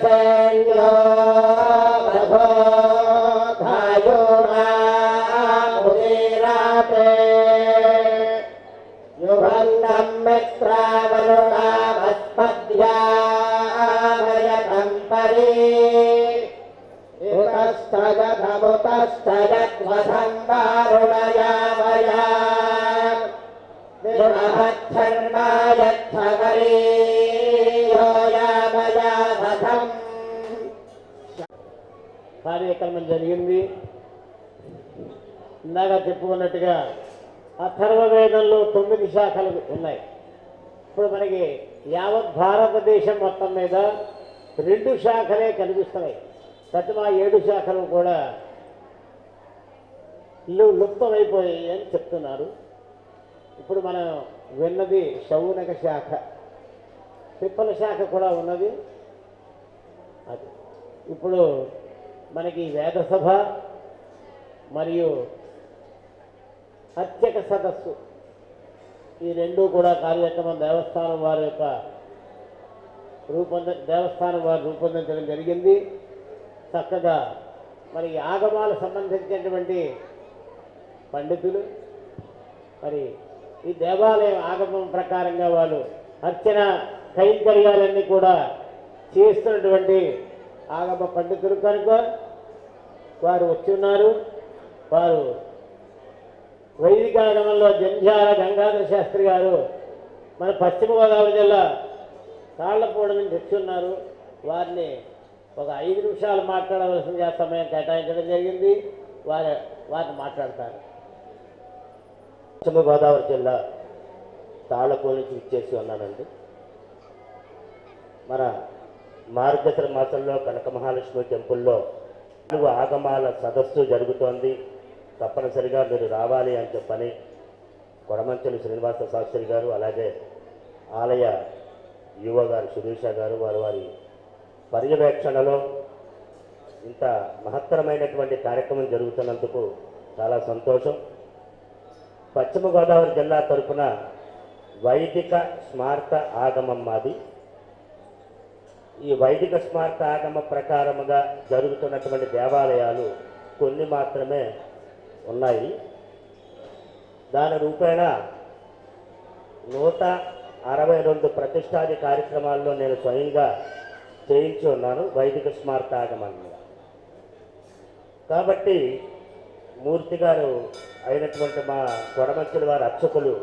సైన్యో ప్రబోధాయోనాముదీరాతే యుగంధం మిత్రావరుణావస్పద్యామయతం పరీ ఉతస్థగముతస్థగద్వధం వారుణయామయా కార్యక్రమం జరిగింది. ఇందాక చెప్పుకున్నట్టుగా అథర్వవేదంలో 9 శాఖలు ఉన్నాయి. ఇప్పుడు మనకి యావత్ భారతదేశం మొత్తం మీద 2 శాఖలే కనిపిస్తున్నాయి. ప్రతిమా 7 శాఖలు కూడా లుప్తమైపోయాయి అని చెప్తున్నారు. ఇప్పుడు మనం విన్నది శౌనక శాఖ, పిప్పల శాఖ కూడా ఉన్నది. అది ఇప్పుడు మనకి వేదసభ మరియు అర్చక సదస్సు ఈ 2 కూడా కార్యక్రమం దేవస్థానం వారి యొక్క దేవస్థానం వారు రూపొందించడం జరిగింది. చక్కగా మరి ఆగమాలకు సంబంధించినటువంటి పండితులు మరి ఈ దేవాలయం ఆగమం ప్రకారంగా వాళ్ళు అర్చన కైంకర్యాలన్నీ కూడా చేస్తున్నటువంటి ఆగమ పండితులు కనుక వారు వచ్చి ఉన్నారు. వారు వైదిక ఆగమంలో జంధ్యాల గంగాధర శాస్త్రి గారు మన పశ్చిమ గోదావరి జిల్లా తాళ్లపూడి నుంచి వచ్చి ఉన్నారు. వారిని ఒక 5 నిమిషాలు మాట్లాడవలసిందిగా సమయం కేటాయించడం జరిగింది. వారిని మాట్లాడతారు. పశ్చిమ గోదావరి జిల్లా తాళ్లపూడి నుంచి ఇచ్చేసి ఉన్నానండి. మన మార్గశిర మాసంలో కనక మహాలక్ష్మి టెంపుల్లో ఆగమాల సదస్సు జరుగుతోంది. తప్పనిసరిగా మీరు రావాలి అని చెప్పని కొడమంచెలి శ్రీనివాస శాస్త్రి గారు, అలాగే ఆలయ యువ గారు శిరీష గారు వారి పర్యవేక్షణలో ఇంత మహత్తరమైనటువంటి కార్యక్రమం జరుగుతున్నందుకు చాలా సంతోషం. పశ్చిమ గోదావరి జిల్లా తరఫున వైదిక స్మార్త ఆగమం మాది. ఈ వైదిక స్మార్త ఆగమ ప్రకారముగా జరుగుతున్నటువంటి దేవాలయాలు కొన్ని మాత్రమే ఉన్నాయి. దాని రూపేణ 162 ప్రతిష్టాది కార్యక్రమాల్లో నేను స్వయంగా చేయించి ఉన్నాను వైదిక స్మార్త ఆగమంగా. కాబట్టి మూర్తి గారు అయినటువంటి మా కొడమంచుల వారి అర్చకులు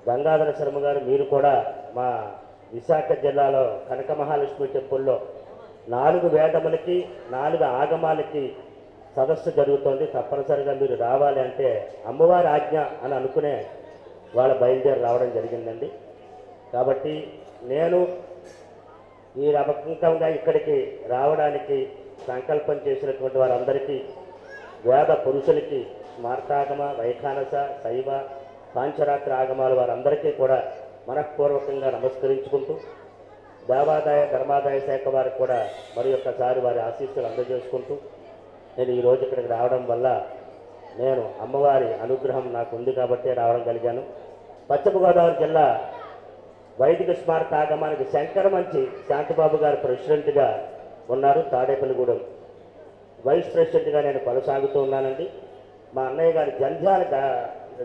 గంగాధర శర్మ గారు, మీరు కూడా మా విశాఖ జిల్లాలో కనక మహాలక్ష్మి టెంపుల్లో 4 వేదములకి 4 ఆగమాలకి సదస్సు జరుగుతోంది. తప్పనిసరిగా మీరు రావాలి అంటే అమ్మవారి ఆజ్ఞ అని అనుకునే వాళ్ళ బయలుదేరి రావడం జరిగిందండి. కాబట్టి నేను ఈ రకంగా ఇక్కడికి రావడానికి సంకల్పం చేసినటువంటి వారందరికీ, వేద పురుషులకి, స్మార్తాగమ, వైఖానస, శైవ, పాంచరాత్ర ఆగమాల వారందరికీ కూడా మనఃపూర్వకంగా నమస్కరించుకుంటూ దేవాదాయ ధర్మాదాయ శాఖ వారికి కూడా మరి ఒక్కసారి వారి ఆశీస్సులు అందజేసుకుంటూ నేను ఈరోజు ఇక్కడికి రావడం వల్ల నేను అమ్మవారి అనుగ్రహం నాకు ఉంది కాబట్టి రావడం కలిగాను. పశ్చిమ గోదావరి జిల్లా వైదిక స్మారక ఆగమానికి శంకరమంచి శాంతిబాబు గారు ప్రెసిడెంట్గా ఉన్నారు. తాడేపల్లిగూడెం వైస్ ప్రెసిడెంట్గా నేను కొనసాగుతూ ఉన్నానండి. మా అన్నయ్య గారి జంధ్యాల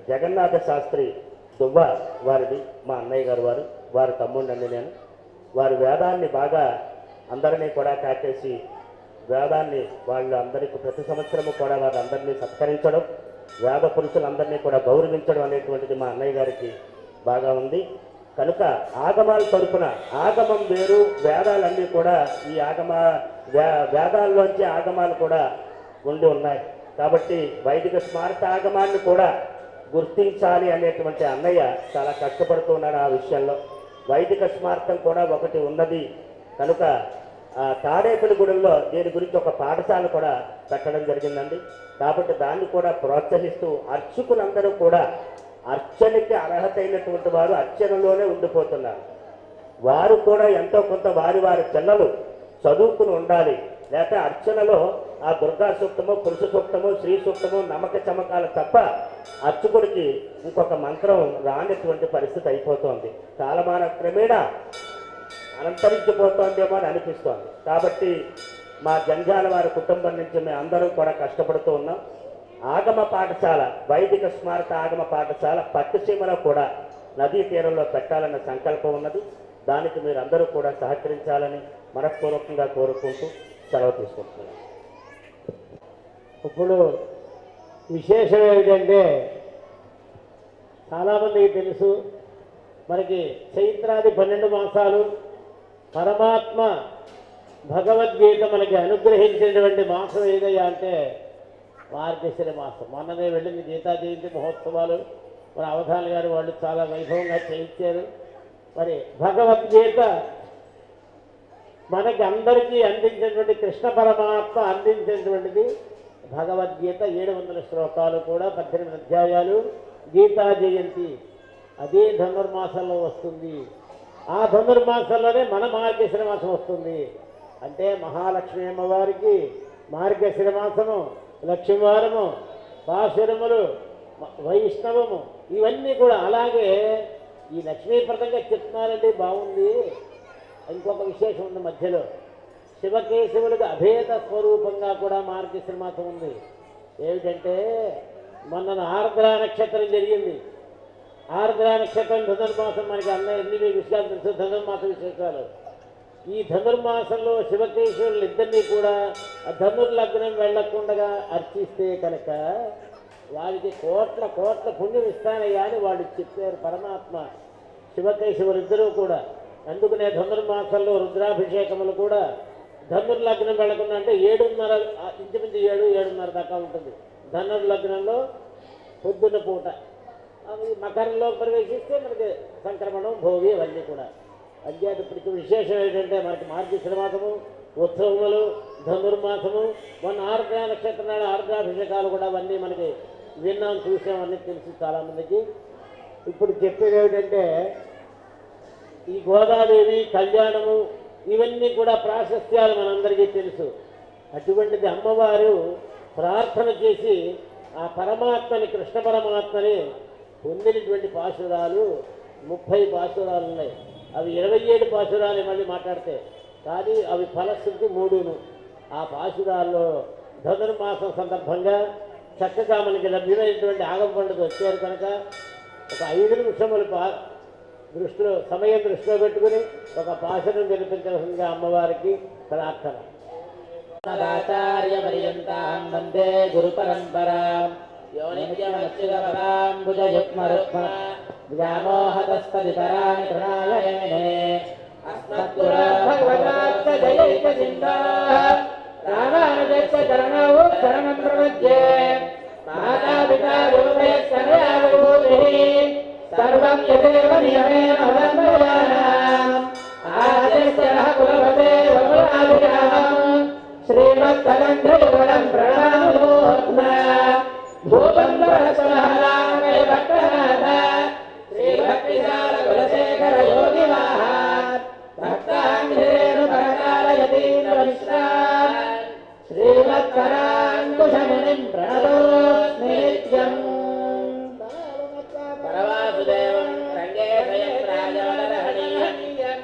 జగన్నాథ శాస్త్రి దువ్వ వారిది మా అన్నయ్య గారు, వారి తమ్ముడినండి నేను. వారి వేదాన్ని బాగా అందరినీ కూడా కాచేసి వేదాన్ని వాళ్ళందరికీ ప్రతి సంవత్సరము కూడా వారందరినీ సత్కరించడం, వేద పురుషులందరినీ కూడా గౌరవించడం అనేటువంటిది మా అన్నయ్య గారికి బాగా ఉంది. కనుక ఆగమాల తరపున ఆగమం వేరు, వేదాలన్నీ కూడా ఈ వేదాల్లోంచి ఆగమాలు కూడా ఉండి ఉన్నాయి. కాబట్టి వైదిక స్మారక ఆగమాన్ని కూడా గుర్తించాలి అనేటువంటి అన్నయ్య చాలా కష్టపడుతున్నాడు ఆ విషయంలో. వైదిక స్మారకం కూడా ఒకటి ఉన్నది కనుక తాడేపల్లిగూడెంలో దీని గురించి ఒక పాఠశాల కూడా పెట్టడం జరిగిందండి. కాబట్టి దాన్ని కూడా ప్రోత్సహిస్తూ అర్చకులందరూ కూడా అర్చనకి అర్హత అయినటువంటి వారు అర్చనలోనే ఉండిపోతున్నారు. వారు కూడా ఎంతో కొంత వారి పిల్లలు చదువుకుని ఉండాలి. లేకపోతే అర్చనలో ఆ దుర్గా సూక్తము, పురుష సూక్తము, శ్రీ సూక్తము, నమ్మక చమకాలు తప్ప అర్చకుడికి ఇంకొక మంత్రం రానటువంటి పరిస్థితి అయిపోతుంది. కాలమాన క్రమేణా అంతరించిపోతోందేమో అని అనిపిస్తోంది. కాబట్టి మా జంధ్యాల వారి కుటుంబం నుంచి మేము అందరం కూడా కష్టపడుతూ ఉన్నాం. ఆగమ పాఠశాల, వైదిక స్మారక ఆగమ పాఠశాల పట్టుసీమలో కూడా నదీ తీరంలో పెట్టాలన్న సంకల్పం ఉన్నది. దానికి మీరు అందరూ కూడా సహకరించాలని మనఃపూర్వకంగా కోరుకుంటూ సెలవు తీసుకుంటున్నాను. ఇప్పుడు విశేషం ఏమిటంటే చాలామందికి తెలుసు, మనకి చైత్రాది 12 మాసాలు పరమాత్మ భగవద్గీత మనకి అనుగ్రహించినటువంటి మాసం ఏదయ్యా అంటే మార్గశిర మాసం. మొన్ననే వెళ్ళింది గీతా జయంతి మహోత్సవాలు, మన అవధాన్ గారు వాళ్ళు చాలా వైభవంగా చేయించారు. మరి భగవద్గీత మనకి అందరికీ అందించినటువంటి కృష్ణ పరమాత్మ అందించినటువంటిది భగవద్గీత. 700 శ్లోకాలు కూడా, 18 అధ్యాయాలు. గీతా జయంతి అదే ధనుర్మాసంలో వస్తుంది. ఆ ధనుర్మాసంలోనే మన మార్గశిర మాసం వస్తుంది. అంటే మహాలక్ష్మి అమ్మవారికి మార్గశిర మాసము, లక్ష్మీవారము, పాశురములు, వైష్ణవము ఇవన్నీ కూడా. అలాగే ఈ లక్ష్మీప్రదంగా చెప్తున్నారండి, బాగుంది. ఇంకొక విశేషం ఉంది మధ్యలో, శివకేశవులకు అభేద స్వరూపంగా కూడా మార్గశిర మాసం ఉంది. ఏమిటంటే మొన్న ఆర్ద్ర నక్షత్రం జరిగింది. ఆర్ద్ర నక్షత్రం ధనుర్మాసం మనకి ఎన్ని విషయాలు తెలుసు, ధనుర్మాస విశేషాలు. ఈ ధనుర్మాసంలో శివకేశవులు ఇద్దరినీ కూడా ధనుర్లగ్నం వెళ్లకుండా అర్చిస్తే కనుక వారికి కోట్ల కోట్ల పుణ్యం ఇస్తానయ్యా అని వాళ్ళు చెప్పారు పరమాత్మ. శివకేశవులు ఇద్దరూ కూడా. అందుకనే ధనుర్మాసంలో రుద్రాభిషేకములు కూడా ధనుర్లగ్నం వెళ్లకుండా, అంటే 7:30 ఇంచుమించు 7:30 దాకా ఉంటుంది. ధనుర్లగ్నంలో పొద్దున్న పూట అవి మకరంలో ప్రవేశిస్తే మనకి సంక్రమణం, భోగి అవన్నీ కూడా. అధ్యాత్మిక విశేషం ఏంటంటే మనకి మార్గశిర మాసము, ఉత్సవములు, ధనుర్మాసము, మొన్న ఆర్ద్ర నక్షత్రం నాడు ఆర్ద్రాభిషేకాలు కూడా అవన్నీ మనకి విన్నాం, చూసాం, అన్నీ తెలుసు చాలామందికి. ఇప్పుడు చెప్పేది ఏమిటంటే ఈ గోదాదేవి కళ్యాణము ఇవన్నీ కూడా ప్రాశస్త్యాలు మనందరికీ తెలుసు. అటువంటిది అమ్మవారు ప్రార్థన చేసి ఆ పరమాత్మని, కృష్ణ పరమాత్మని పొందినటువంటి పాశురాలు 30 పాశురాలు ఉన్నాయి. అవి 27 పాశురాలు మళ్ళీ మాట్లాడితే, కానీ అవి ఫలశ్రుతి 3ను. ఆ పాశురాల్లో ధనుర్మాసం సందర్భంగా చక్కగా మనకి లభ్యమైనటువంటి ఆగమ పండుగ వచ్చారు కనుక ఒక 5 నిమిషములు సమయం దృష్టిలో పెట్టుకుని ఒక పాశురం వినిపించవలసిందిగా అమ్మవారికి ప్రార్థన. ఆచార్యపర్యంతం వందే గురు పరంపరాం యో నిత్యమచ్యుతపదాం భుజయుగ్మరుక్మ వ్యామోహతస్తదితరాణి ప్రణాయనే అస్మద్గురోర్భగవదాత్త జయైక సింధోః రామానుజస్య చరణౌ శరణం ప్రపద్యే. మాతాపితా గురువయస్కన్యా విభూతిః సర్వం యదేవ నియమేన వదంతయానాం ఆదిత్య కులపతే వకులాభిరామం శ్రీమత్కలంధ్రయుగళం ప్రణామోత్మ భూపందరస్వహలామయ భక్తనాథ శ్రీభక్తిసార కులశేఖర యోగి మహాన్ భక్తాంధ్రేణు పరకాలయతీంద్ర మిశ్రాన్ శ్రీమత్కరాంకుశమునిం ప్రణతోస్మి నిత్యం. పరవాసుదేవం రంగేశయం రాజవదహనీయం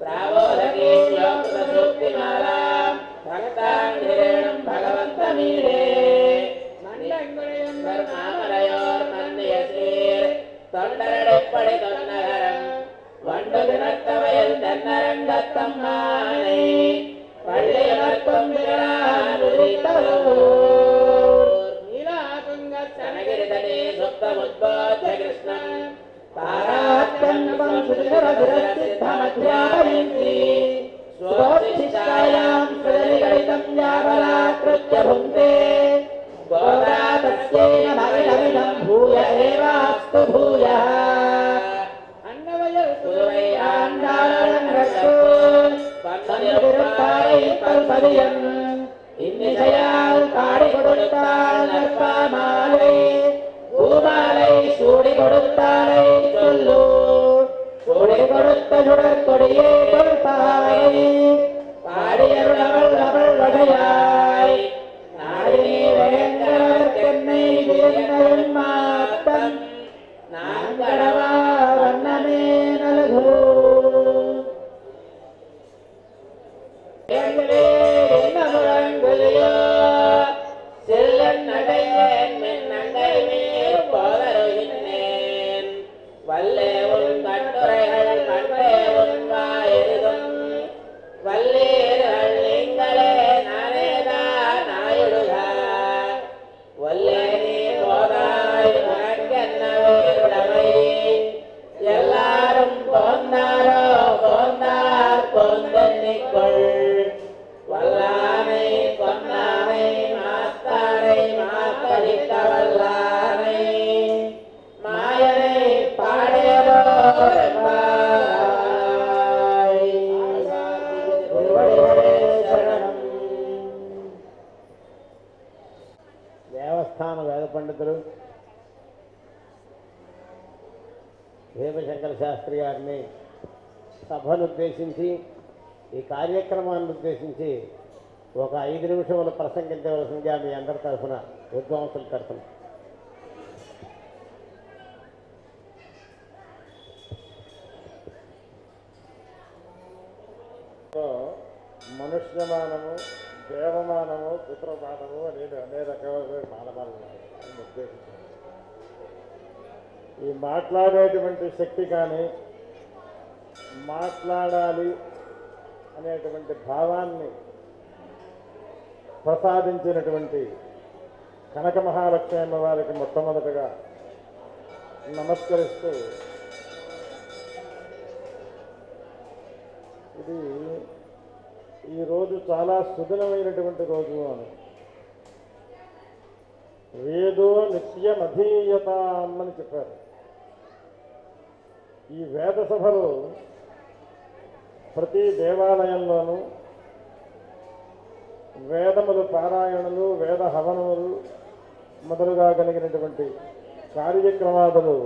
ప్రావోధకీం యోగసూక్తిమాలాం భక్తాంధ్రేణం భగవంతమీడే మండంగుళయం ధర్మామలయోర్మన్యసీర్ తొండరడెప్పడి తొన్నగరం వండుదినత్తవయల్ తెన్నరంగత్తమ్మానై పళ్ళియమర్తం నీలాకుంగనగిరితనే సుప్తముద్బోధ్య కృష్ణం పారాత్యంతం సుధిరసిద్ధమధ్యాపయంతి స్వోచ్ఛిష్టాయాం సదనిగళితం యాబలాకృత్య భుంక్తే గోదాతస్యేన భవినమిదం భూయ ఏవాస్తు భూయః అన్నవయల్ సువైరాండారణం రక్షో పన్నవిరుత్తారై కల్పదియం இன்னிசையால் பாடி கொடுத்தாள் நற்பாமாலை பூமாலை சூடி கொடுத்தாளை சொல்லு சூடி கொடுத்த சுடற்கொடியே கொடுத்தாளை பாடியருளவள் அவள் வகையாய் நாடினி வேங்கடவர்க்கென்னை விருந்தவன் மாத்தம் நான் கடவா வண்ணமே நல்கு. భీమశంకర శాస్త్రి గారిని సభను ఉద్దేశించి ఈ కార్యక్రమాన్ని ఉద్దేశించి ఒక 5 నిమిషములు ప్రసంగించవలసిందిగా మీ అందరి తరఫున విద్వాంసుల తరఫున. మనుష్యమానము, దేవమానము, పితృమానము అనేది అనేక రకాల మానవాళ్ళు ఉద్దేశించారు. ఈ మాట్లాడేటువంటి శక్తి కానీ మాట్లాడాలి అనేటువంటి భావాన్ని ప్రసాదించినటువంటి కనక మహాలక్ష్మి అమ్మవారికి మొట్టమొదటగా నమస్కరిస్తూ ఇది ఈరోజు చాలా సుదినమైనటువంటి రోజు అని వేదో నిత్యమధీయత అని చెప్పారు. ఈ వేద సభలు ప్రతి దేవాలయంలోనూ వేదములు పారాయణలు, వేద హవనములు మొదలుగా కలిగినటువంటి కార్యక్రమాదులు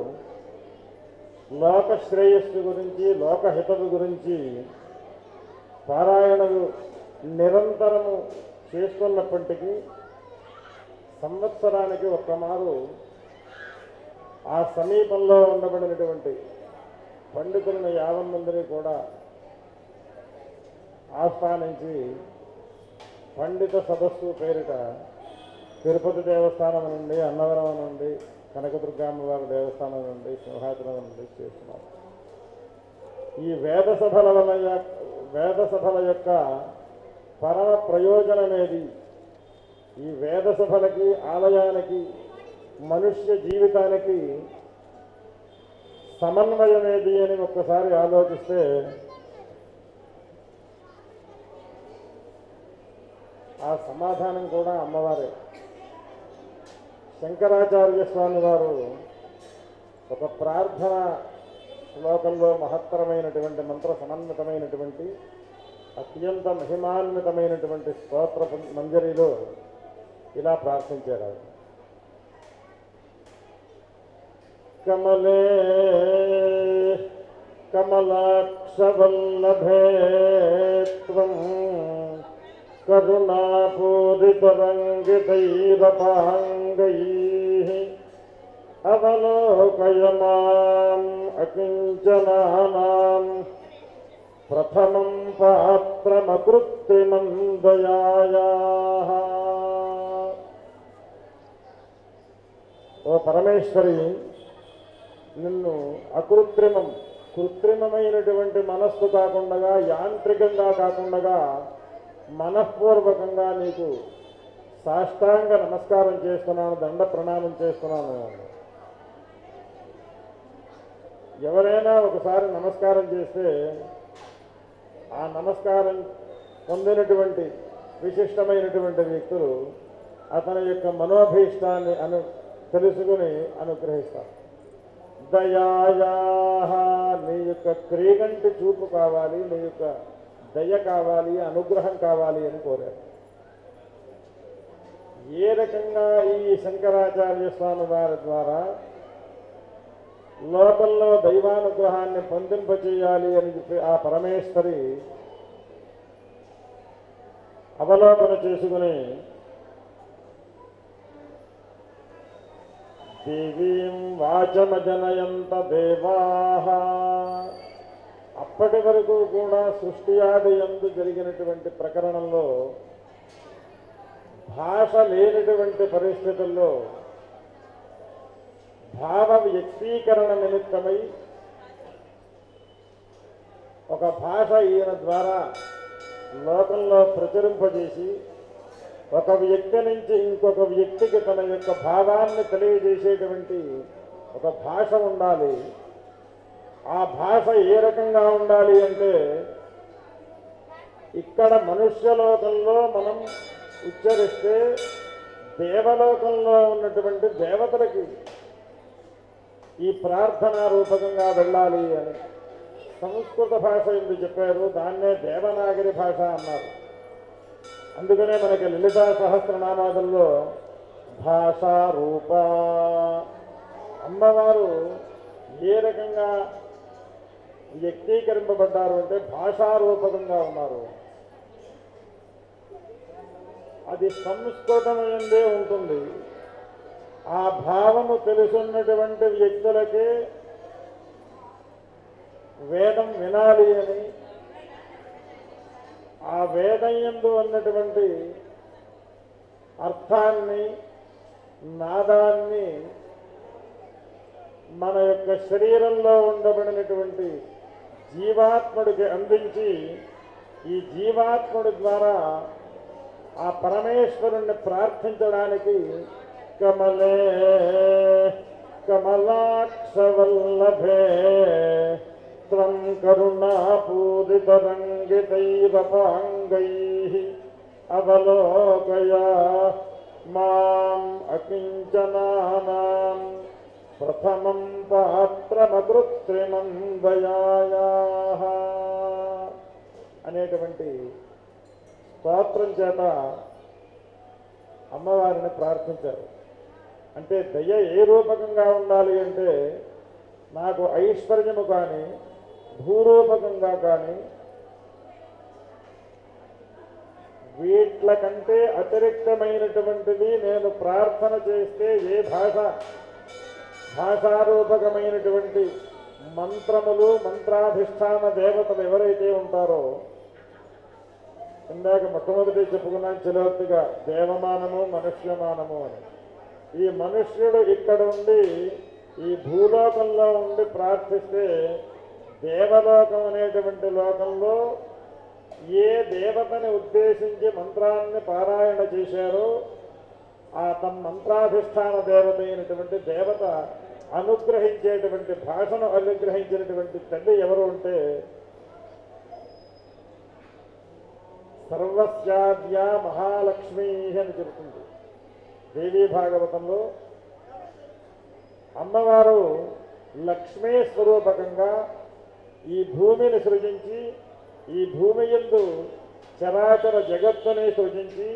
లోక శ్రేయస్సు గురించి, లోకహితము గురించి పారాయణలు నిరంతరము చేస్తున్నప్పటికీ సంవత్సరానికి ఒక్కమారు ఆ సమీపంలో ఉండబడినటువంటి పండితులను 50 మందిని కూడా ఆహ్వానించి పండిత సదస్సు పేరిట తిరుపతి దేవస్థానం నుండి, అన్నవరం నుండి, కనకదుర్గామ్మవారి దేవస్థానం నుండి, సింహాచలం నుండి చేస్తున్నారు. ఈ వేద సభల యొక్క పరమ ప్రయోజనమేది? ఈ వేద సభలకి, ఆలయానికి, మనుష్య జీవితానికి సమన్వయమేది అని ఒక్కసారి ఆలోచిస్తే ఆ సమాధానం కూడా అమ్మవారే. శంకరాచార్య స్వామి వారు ఒక ప్రార్థన శ్లోకంలో మహత్తరమైనటువంటి మంత్ర సమన్వితమైనటువంటి అత్యంత మహిమాన్వితమైనటువంటి స్తోత్ర మంజరిలో ఇలా ప్రార్థించారు. కమలే కమలాక్షవల్లభే త్వం కరుణాపూరితరంగితైరపాంగైః అవలోకయ మాం అకించనానాం ప్రథమం పాత్రమకృత్రిమం దయాయాః. ఓ పరమేశ్వరి, నిన్ను కృత్రిమమైనటువంటి మనస్సు కాకుండా, యాంత్రికంగా కాకుండా మనఃపూర్వకంగా నీకు సాష్టాంగ నమస్కారం చేస్తున్నాను, దండ ప్రణామం చేస్తున్నాను. ఎవరైనా ఒకసారి నమస్కారం చేస్తే ఆ నమస్కారం పొందినటువంటి విశిష్టమైనటువంటి వ్యక్తులు అతని యొక్క మనోభీష్టాన్ని తెలుసుకుని అనుగ్రహిస్తారు. దయాయాః, నీ యొక్క క్రీగంటి చూపు కావాలి, నీ యొక్క దయ కావాలి, అనుగ్రహం కావాలి అని కోరారు. ఏ రకంగా ఈ శంకరాచార్య స్వామి వారి ద్వారా లోకంలో దైవానుగ్రహాన్ని పొందింపచేయాలి అని చెప్పి ఆ పరమేశ్వరి అవలోకన చేసుకుని దేవీం వాచమజనయంత దేవాః, అప్పటి వరకు కూడా సృష్టి ఆది యందు జరిగినటువంటి ప్రకరణంలో భాష లేనటువంటి పరిస్థితుల్లో భావ వ్యక్తీకరణ నిమిత్తమై ఒక భాష ఈయన ద్వారా లోకంలో ప్రచురింపజేసి ఒక వ్యక్తి నుంచి ఇంకొక వ్యక్తికి తన యొక్క భావాన్ని తెలియజేసేటువంటి ఒక భాష ఉండాలి. ఆ భాష ఏ రకంగా ఉండాలి అంటే, ఇక్కడ మనుష్యలోకంలో మనం ఉచ్చరిస్తే దేవలోకంలో ఉన్నటువంటి దేవతలకి ఈ ప్రార్థనా రూపకంగా వెళ్ళాలి అని సంస్కృత భాష ఎందుకు చెప్పారు, దాన్నే దేవనాగరి భాష అన్నారు. అందుకనే మనకి లలితా భాషా రూప, అమ్మవారు ఏ రకంగా వ్యక్తీకరింపబడ్డారు అంటే భాషారూపకంగా ఉన్నారు. అది సంస్కృతం ఎందే ఉంటుంది. ఆ భావము తెలుసున్నటువంటి వ్యక్తులకే వేదం వినాలి అని, ఆ వేదం యందు ఉన్నటువంటి అర్థాన్ని, నాదాన్ని మన యొక్క శరీరంలో ఉండబడినటువంటి జీవాత్ముడికి అందించి, ఈ జీవాత్ముడి ద్వారా ఆ పరమేశ్వరుణ్ణి ప్రార్థించడానికి కమలే కమలాక్షవల్లభే త్వం కరుణాపూరితరంగితైరపాంగైః అవలోకయ మాం అకించనానాం ప్రథమం పాత్రమకృత్రిమం దయాయాః అనేటువంటి స్తోత్రం చేత అమ్మవారిని ప్రార్థించారు. అంటే దయ ఏ రూపకంగా ఉండాలి అంటే, నాకు ఐశ్వర్యము కానీ భూరూపకంగా కానీ వీట్ల కంటే అతిరిక్తమైనటువంటిది నేను ప్రార్థన చేస్తే ఏ భాషారూపకమైనటువంటి మంత్రములు, మంత్రాధిష్టాన దేవతలు ఎవరైతే ఉంటారో, ఇందాక మొట్టమొదటి చెప్పుకున్నాను చిలవత్తుగా దేవమానము మనుష్యమానము అని. ఈ మనుష్యుడు ఇక్కడ ఉండి ఈ భూలోకంలో ఉండి ప్రార్థిస్తే దేవలోకం అనేటువంటి లోకంలో ఏ దేవతని ఉద్దేశించి మంత్రాన్ని పారాయణ చేశారో ఆ తమ మంత్రాధిష్టాన దేవత అయినటువంటి దేవత అనుగ్రహించేటువంటి భాషను అనుగ్రహించినటువంటి తల్లి ఎవరు అంటే సర్వస్యాద్యా మహాలక్ష్మీ అని చెబుతుంది దేవీ భాగవతంలో. అమ్మవారు లక్ష్మీ స్వరూపకంగా ఈ భూమిని సృజించి, ఈ భూమి యందు చరాచర జగత్తుని సృజించి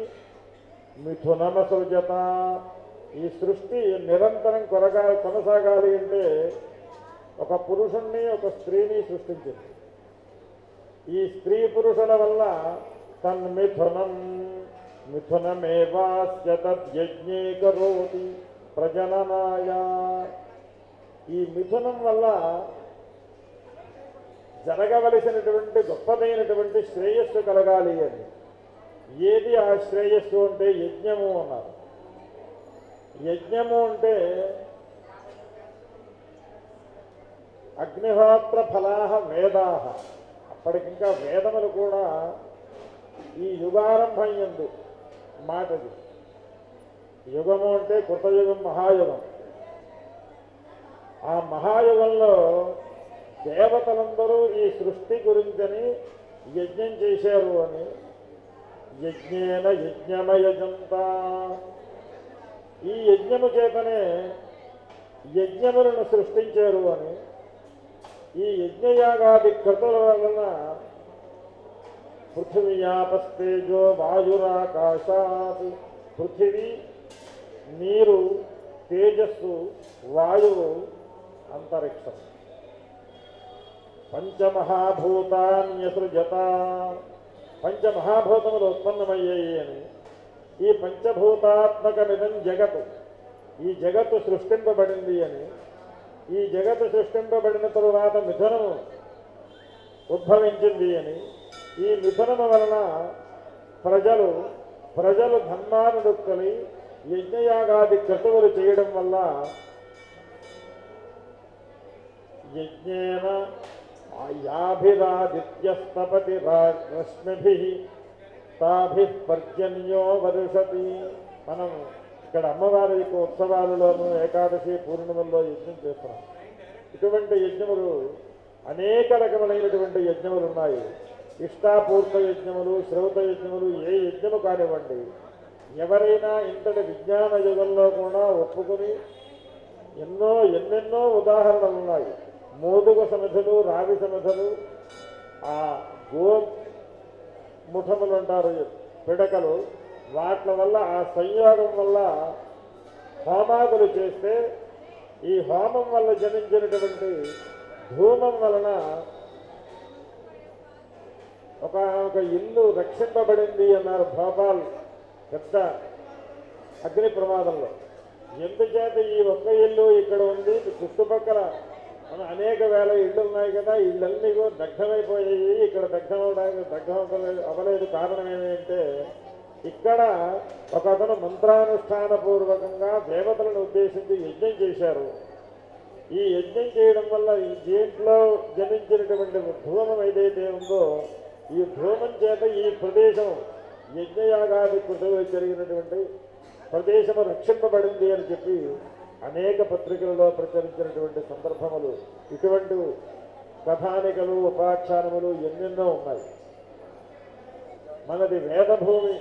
మిథునమ సృజత, ఈ సృష్టి నిరంతరం కొనసాగాలి అంటే ఒక పురుషుణ్ణి ఒక స్త్రీని సృష్టించింది. ఈ స్త్రీ పురుషుల వల్ల తన్మిథునం మిథునమేవాస్య తద్యజ్ఞే కరోతి ప్రజననాయ. ఈ మిథునం వల్ల జరగవలసినటువంటి గొప్పదైనటువంటి శ్రేయస్సు కలగాలి అని. ఏది ఆ శ్రేయస్సు అంటే యజ్ఞము అన్నారు. యజ్ఞము అంటే అగ్నిహోత్ర ఫలాహ వేదాహ. అప్పటికింకా వేదములు కూడా ఈ యుగారంభం యందు మాటది. యుగము అంటే కృతయుగం, మహాయుగం. ఆ మహాయుగంలో దేవతలందరూ ఈ సృష్టి గురించని యజ్ఞం చేశారు అని. యజ్ఞేన యజ్ఞమయజంత, ఈ యజ్ఞము చేతనే యజ్ఞములను సృష్టించారు అని. ఈ యజ్ఞయాగాది కృతుల వలన పృథివ్యాపస్తేజో వాయురాకాశాత్, పృథివీ, నీరు, తేజస్సు, వాయువు, అంతరిక్షం, పంచమహాభూతాన్యసృజత, పంచమహాభూతములు ఉత్పన్నమయ్యాయి అని. ఈ పంచభూతాత్మకమిదం జగత్తు, ఈ జగత్తు సృష్టింపబడింది అని. ఈ జగత్తు సృష్టింపబడిన తరువాత మిథునము ఉద్భవించింది అని. ఈ మిథునము వలన ప్రజలు ధర్మానుడుక్కలి యజ్ఞయాగాది క్రతువులు చేయడం వల్ల యజ్ఞేన యాభిరాదిత్యస్తపతి రశ్మిభిః తాభిః పర్జన్యో వర్షతి. మనం ఇక్కడ అమ్మవారి యొక్క ఉత్సవాలలోనూ ఏకాదశి పూర్ణిమల్లో యజ్ఞం చేస్తున్నాం. ఇటువంటి యజ్ఞములు అనేక రకములైనటువంటి యజ్ఞములు ఉన్నాయి. ఇష్టాపూర్త యజ్ఞములు, శ్రౌత యజ్ఞములు, ఏ యజ్ఞము కానివ్వండి. ఎవరైనా ఇంతటి విజ్ఞాన యుగంలో కూడా ఒప్పుకొని ఎన్నెన్నో ఉదాహరణలు ఉన్నాయి. మోదుగ సమిధులు, రావి సమిధులు, ఆ ముఠములు అంటారు పిడకలు, వాటి వల్ల ఆ సంయోగం వల్ల హోమాదులు చేస్తే ఈ హోమం వల్ల జనించినటువంటి ధూమం వలన ఒక ఇల్లు రక్షింపబడింది అన్నారు భోపాల్ పెద్ద అగ్ని ప్రమాదంలో. ఎందుచేత ఈ ఒక్క ఇల్లు ఇక్కడ ఉంది, చుట్టుపక్కల అనేక వేల ఇళ్ళు ఉన్నాయి కదా, ఇళ్ళన్నీ కూడా దగ్ధమైపోయాయి. ఇక్కడ దగ్ధం అవ్వలేదు. కారణం ఏమంటే ఇక్కడ ఒక అతను మంత్రానుష్ఠాన పూర్వకంగా దేవతలను ఉద్దేశించి యజ్ఞం చేశారు. ఈ యజ్ఞం చేయడం వల్ల ఈ దీంట్లో జనించినటువంటి ధూమం ఏదైతే ఉందో ఈ ధూమం చేత ఈ ప్రదేశం యజ్ఞయాగాది కృతులు జరిగినటువంటి ప్రదేశము రక్షింపబడింది అని చెప్పి అనేక పత్రికలలో ప్రచురించినటువంటి సందర్భములు, ఇటువంటి కథానికలు ఉపాఖ్యానములు ఎన్నెన్నో ఉన్నాయి. మనది వేదభూమి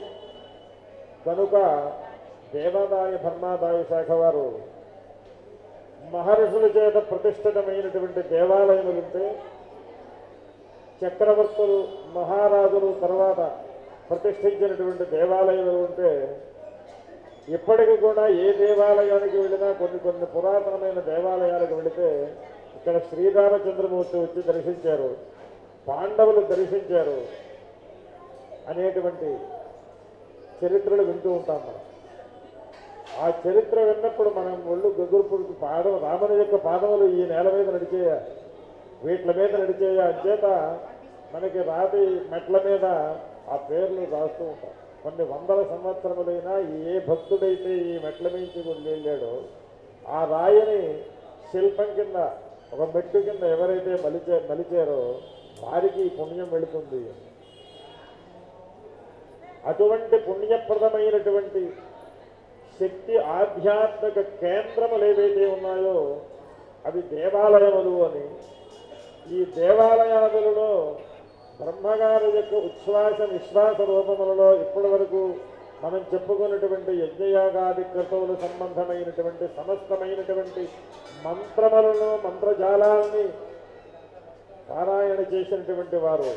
కనుక దేవాదాయ ధర్మాదాయ శాఖ వారు మహర్షుల చేత ప్రతిష్ఠితమైనటువంటి దేవాలయములుంటే, చక్రవర్తులు మహారాజులు తర్వాత ప్రతిష్ఠించినటువంటి దేవాలయాలు ఉంటే, ఇప్పటికి కూడా ఏ దేవాలయానికి వెళ్ళినా కొన్ని పురాతనమైన దేవాలయాలకు వెళితే ఇక్కడ శ్రీరామచంద్రమూర్తి వచ్చి దర్శించారు, పాండవులు దర్శించారు అనేటువంటి చరిత్రలు వింటూ ఉంటాం మనం. ఆ చరిత్ర విన్నప్పుడు మనం ఒళ్ళు గగురుపుడికి రాముని యొక్క పాదములు ఈ నేల మీద నడిచేయ, వీట్ల మీద నడిచేయ అంచేత మనకి రాతి మెట్ల మీద ఆ పేర్లు రాస్తూ ఉంటాం. కొన్ని వందల సంవత్సరములైనా ఏ భక్తుడైతే ఈ మెట్ల మించి వెళ్ళాడో ఆ రాయిని శిల్పం కింద ఒక మెట్టు కింద ఎవరైతే మలిచారో వారికి పుణ్యం వెళుతుంది. అటువంటి పుణ్యప్రదమైనటువంటి శక్తి ఆధ్యాత్మిక కేంద్రములు ఏవైతే ఉన్నాయో అవి దేవాలయములు అని. ఈ దేవాలయాదులలో బ్రహ్మగారి యొక్క ఉచ్ఛ్వాస నిశ్వాస రూపములలో ఇప్పటి వరకు మనం చెప్పుకున్నటువంటి యజ్ఞయాగాది క్రతువులు సంబంధమైనటువంటి సమస్తమైనటువంటి మంత్రములను మంత్రజాలాన్ని పారాయణ చేసినటువంటి వారు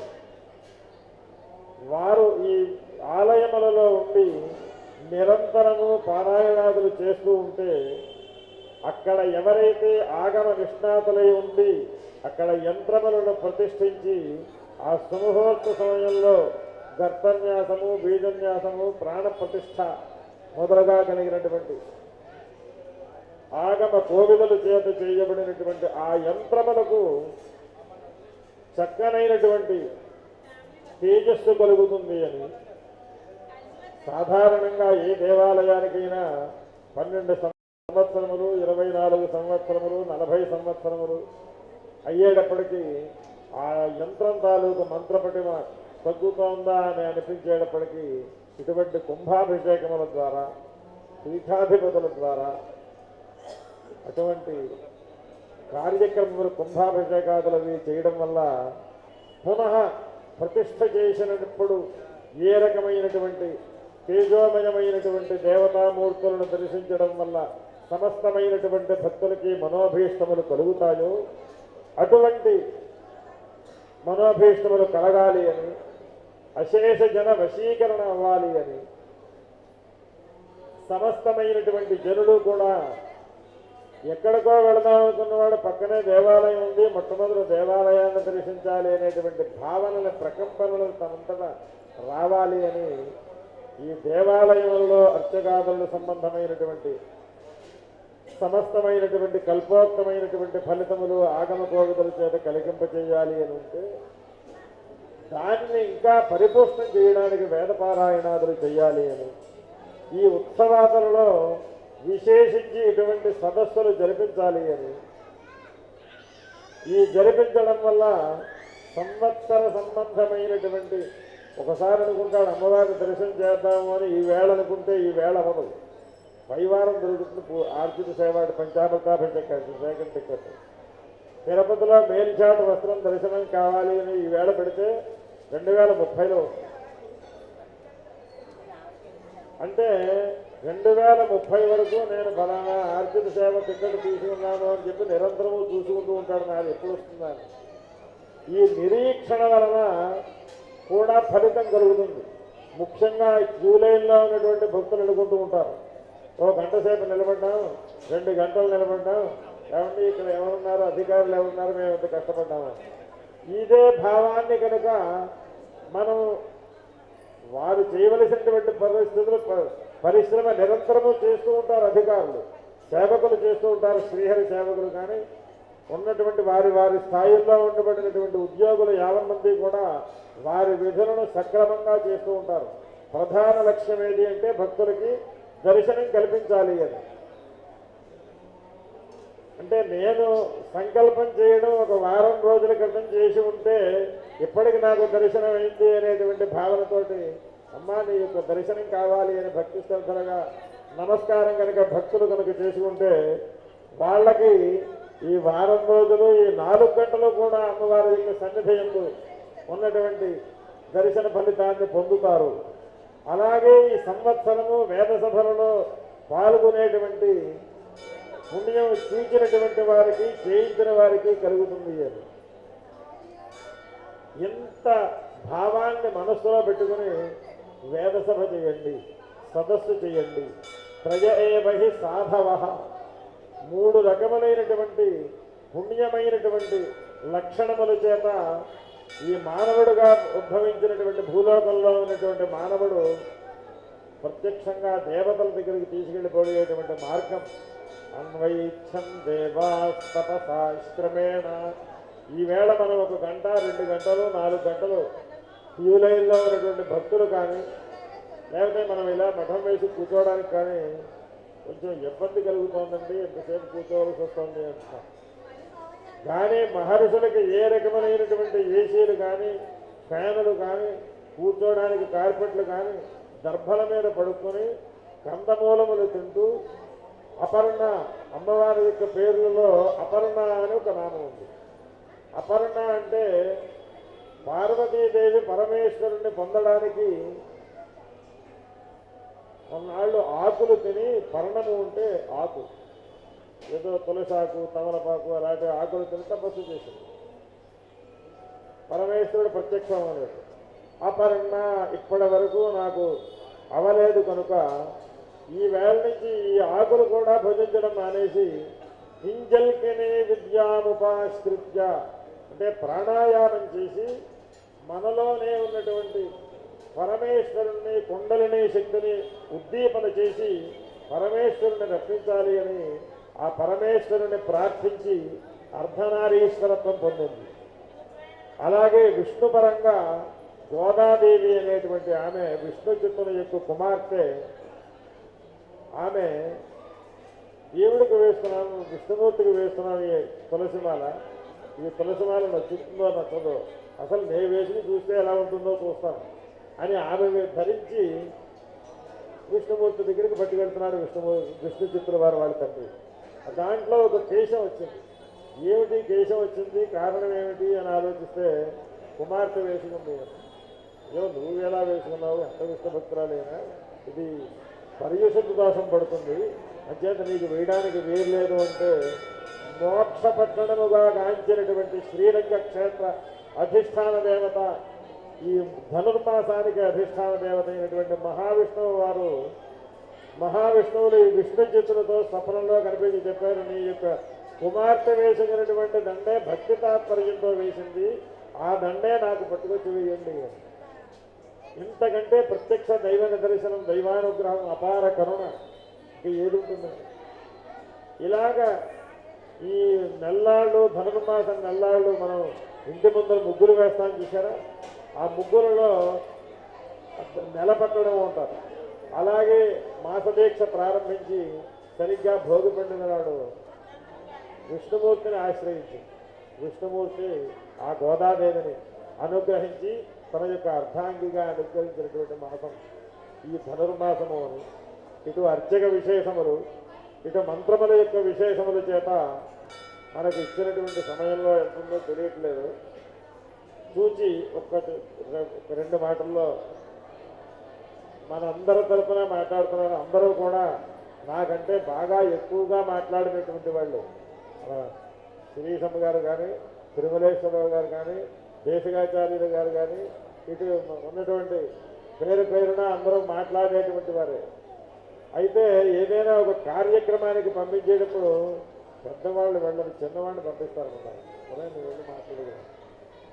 ఈ ఆలయములలో ఉండి నిరంతరము పారాయణాదులు చేస్తూ ఉంటే అక్కడ ఎవరైతే ఆగమ నిష్ణాతులై ఉండి అక్కడ యంత్రములను ప్రతిష్ఠించి ఆ సుముహూర్త సమయంలో గర్భన్యాసము, బీజన్యాసము, ప్రాణ ప్రతిష్ఠ మొదలుగా కలిగినటువంటి ఆగమ కోవిదలు చేత చేయబడినటువంటి ఆ యంత్రములకు చక్కనైనటువంటి తేజస్సు కలుగుతుంది అని. సాధారణంగా ఏ దేవాలయానికైనా 12 సంవత్సరములు, 24 సంవత్సరములు, 40 సంవత్సరములు అయ్యేటప్పటికీ ఆ యంత్రం తాలూకు మంత్రపటిమ తగ్గుతోందా అని అనిపించేటప్పటికీ ఇటువంటి కుంభాభిషేకముల ద్వారా, పీఠాధిపతుల ద్వారా అటువంటి కార్యక్రమములు కుంభాభిషేకాదులవి చేయడం వల్ల పునః ప్రతిష్ఠ చేసినప్పుడు ఏ రకమైనటువంటి తేజోమయమైనటువంటి దేవతామూర్తులను దర్శించడం వల్ల సమస్తమైనటువంటి భక్తులకి మనోభీష్టములు కలుగుతాయో అటువంటి మనోభీష్టములు కలగాలి అని, అశేష జన వశీకరణ అవ్వాలి అని సమస్తమైనటువంటి జనులు కూడా ఎక్కడికో వెళదామనుకున్నవాడు పక్కనే దేవాలయం ఉంది, మొట్టమొదటి దేవాలయాన్ని దర్శించాలి అనేటువంటి భావనల ప్రకంపనలు తనంతటా రావాలి అని ఈ దేవాలయంలో అర్చకాదుల సంబంధమైనటువంటి సమస్తమైనటువంటి కల్పోక్తమైనటువంటి ఫలితములు ఆగమ కోవిదల చేత కలిగింపచేయాలి అని ఉంటే దానిని ఇంకా పరిపుష్టం చేయడానికి వేదపారాయణాదులు చేయాలి అని ఈ ఉత్సవాదులలో విశేషించి ఇటువంటి సదస్సులు జరిపించాలి అని, ఈ జరిపించడం వల్ల సంవత్సర సంబంధమైనటువంటి ఒకసారి అనుకుంటాడు అమ్మవారిని దర్శనం చేద్దాము అని ఈ వేళ అనుకుంటే ఈ వేళ అవ్వదు. పైవారం దొరుకుతుంది ఆర్జిత సేవ పంచామృతాభిషేకం సెకండ్ టికెట్. తిరుపతిలో మేల్చాటు వస్త్రం దర్శనం కావాలి అని ఈ వేళ పెడితే 2030లో అంటే 2030 వరకు నేను ఫలానా ఆర్జిత సేవ టికెట్ తీసుకున్నాను అని చెప్పి నిరంతరము చూసుకుంటూ ఉంటాడు నాది ఎప్పుడు వస్తుందని. ఈ నిరీక్షణ వలన కూడా ఫలితం కలుగుతుంది. ముఖ్యంగా క్యూ లైన్లో ఉన్నటువంటి భక్తులు అనుకుంటూ ఉంటారు, ఓ గంట సేపు నిలబడ్డాం, 2 గంటలు నిలబడ్డాం, ఏమండి ఇక్కడ ఎవరున్నారు, అధికారులు ఎవరున్నారు, మేము ఎంత కష్టపడ్డాము. ఇదే భావాన్ని కనుక మనం వారు చేయవలసినటువంటి పరిశ్రమ నిరంతరము చేస్తూ ఉంటారు. అధికారులు, సేవకులు చేస్తూ ఉంటారు. శ్రీహరి సేవకులు కానీ ఉన్నటువంటి వారి వారి స్థాయిల్లో ఉండబడినటువంటి ఉద్యోగులు 50 మంది కూడా వారి విధులను సక్రమంగా చేస్తూ ఉంటారు. ప్రధాన లక్ష్యం ఏది అంటే భక్తులకి దర్శనం కల్పించాలి అని. అంటే నేను సంకల్పం చేయడం ఒక వారం రోజుల క్రితం చేసి ఉంటే ఇప్పటికి నాకు దర్శనం అయింది అనేటువంటి భావనతోటి అమ్మా నీ యొక్క దర్శనం కావాలి అని భక్తి శ్రద్ధలుగా నమస్కారం కనుక భక్తులు కనుక చేసుకుంటే వాళ్ళకి ఈ వారం రోజులు ఈ 4 గంటలు కూడా అమ్మవారి యొక్క సన్నిధి యందు ఉన్నటువంటి దర్శన ఫలితాన్ని పొందుతారు. అలాగే ఈ సంవత్సరము వేద సభలలో పాల్గొనేటువంటి పుణ్యం చూచినటువంటి వారికి, చేయించిన వారికి కలుగుతుంది అని ఎంత భావాన్ని మనస్సులో పెట్టుకుని వేద సభ చేయండి, సదస్సు చేయండి. ప్రజ ఏవహి సాధవ 3 రకములైనటువంటి పుణ్యమైనటువంటి లక్షణముల చేత ఈ మానవుడుగా ఉద్భవించినటువంటి భూలోకంలో ఉన్నటువంటి మానవుడు ప్రత్యక్షంగా దేవతల దగ్గరికి తీసుకెళ్ళిపోయేటువంటి మార్గం అన్వయిచ్చం దేవాస్తపసాశ్రమేణ. ఈవేళ మనం 1 గంట 2 గంటలు 4 గంటలు క్యూ లైన్లో ఉన్నటువంటి భక్తులు కానీ లేకపోతే మనం ఇలా మఠం వేసి కూర్చోవడానికి కానీ కొంచెం ఇబ్బంది కలుగుతోందండి, ఎంతసేపు కూర్చోవలసి వస్తుంది అంటున్నాం. కానీ మహర్షులకి ఏ రకమైనటువంటి ఏసీలు కానీ ఫ్యానులు కానీ కూర్చోవడానికి కార్పెట్లు కానీ దర్భల మీద పడుకొని కందమూలములు తింటూ అపర్ణ అమ్మవారి యొక్క పేర్లలో అపర్ణ అని ఒక నామం ఉంది. అపర్ణ అంటే పార్వతీదేవి పరమేశ్వరుణ్ణి పొందడానికి కొన్నాళ్ళు ఆకులు తిని, పర్ణము ఉంటే ఆకు, ఏదో తులసాకు తమలపాకు అలాంటి ఆకులు తిని తపస్సు చేసింది. పరమేశ్వరుడు ప్రత్యక్షం అనేది అపర్ణ ఇప్పటి వరకు నాకు అవలేదు కనుక ఈ వేళ నుంచి ఈ ఆకులు కూడా భుజించడం మానేసి హింజల్కిని విద్యాముపాశ్రిత్య అంటే ప్రాణాయామం చేసి మనలోనే ఉన్నటువంటి పరమేశ్వరుణ్ణి కుండలిని శక్తిని ఉద్దీపన చేసి పరమేశ్వరుని రక్షించాలి అని ఆ పరమేశ్వరుని ప్రార్థించి అర్ధనారీశ్వరత్వం పొందింది. అలాగే విష్ణుపరంగా గోదాదేవి అనేటువంటి ఆమె విష్ణు చిత్తుల యొక్క కుమార్తె. ఆమె దేవుడికి వేస్తున్నాను, విష్ణుమూర్తికి వేస్తున్నాను ఈ తులసిమాల. ఈ తులసిమాల నచ్చుతుందో నచ్చదో, అసలు నేను వేసుకుని చూస్తే ఎలా ఉంటుందో చూస్తాను అని ఆమె ధరించి విష్ణుమూర్తి దగ్గరికి పట్టుకెళ్తున్నాడు విష్ణు చిత్తుల వారు వాళ్ళ తండ్రి. దాంట్లో ఒక కేశం వచ్చింది. ఏమిటి కేశం వచ్చింది, కారణం ఏమిటి అని ఆలోచిస్తే కుమార్తె వేసుకుంది. ఏమో నువ్వు ఎలా వేసుకున్నావు, ఎంత విష్ణుభక్తురాలేనా, ఇది పర్యుషత్తు దోషం పడుతుంది, అంచేత నీకు వేయడానికి వేరు లేదు అంటే మోక్ష పట్టణముగా గాంచినటువంటి శ్రీరంగ క్షేత్ర అధిష్టాన దేవత, ఈ ధనుర్మాసానికి అధిష్టాన దేవత అయినటువంటి మహావిష్ణువు వారు మహావిష్ణువులు ఈ విష్ణు చిత్తులతో స్వప్నంలో కనిపించి చెప్పారు, నీ యొక్క కుమార్తె వేసుకున్నటువంటి దండే భక్తి తాత్పర్యంతో వేసింది, ఆ దండే నాకు పట్టుకొచ్చి వేయండి. ఇంతకంటే ప్రత్యక్ష దైవ దర్శనం, దైవానుగ్రహం, అపార కరుణ ఏది ఉంటుందండి. ఇలాగా ఈ నెల్లాళ్ళు ధనుర్మాసం నెల్లాళ్ళు మనం ఇంటి ముందర ముగ్గులు వేస్తామని చూసారా, ఆ ముగ్గులలో నెలపట్టడం ఉంటారు. అలాగే మాసదీక్ష ప్రారంభించి సరిగ్గా భోగి పండుగ నాడు విష్ణుమూర్తిని ఆశ్రయించి విష్ణుమూర్తి ఆ గోదాదేవిని అనుగ్రహించి తన యొక్క అర్ధాంగిగా అనుగ్రహించినటువంటి మాసం ఈ ధనుర్మాసము అని. ఇటు అర్చక విశేషములు, ఇటు మంత్రముల యొక్క విశేషముల చేత మనకు ఇచ్చినటువంటి సమయంలో ఎంతుందో తెలియట్లేదు. చూచి రెండు మాటల్లో మన అందరి తరఫున మాట్లాడుతున్నారు. అందరూ కూడా నాకంటే బాగా ఎక్కువగా మాట్లాడినటువంటి వాళ్ళు శ్రీశమ్మ గారు కానీ, తిరుమలేశ్వరరావు గారు కానీ, దేశికాచార్యులు గారు కానీ, ఇటు ఉన్నటువంటి పేరున అందరూ మాట్లాడేటువంటి వారే. అయితే ఏదైనా ఒక కార్యక్రమానికి పంపించేటప్పుడు పెద్దవాళ్ళు వెళ్ళరు, చిన్నవాడిని పంపిస్తారన్నమాట. అదే నువ్వు వెళ్ళి మాట్లాడదు.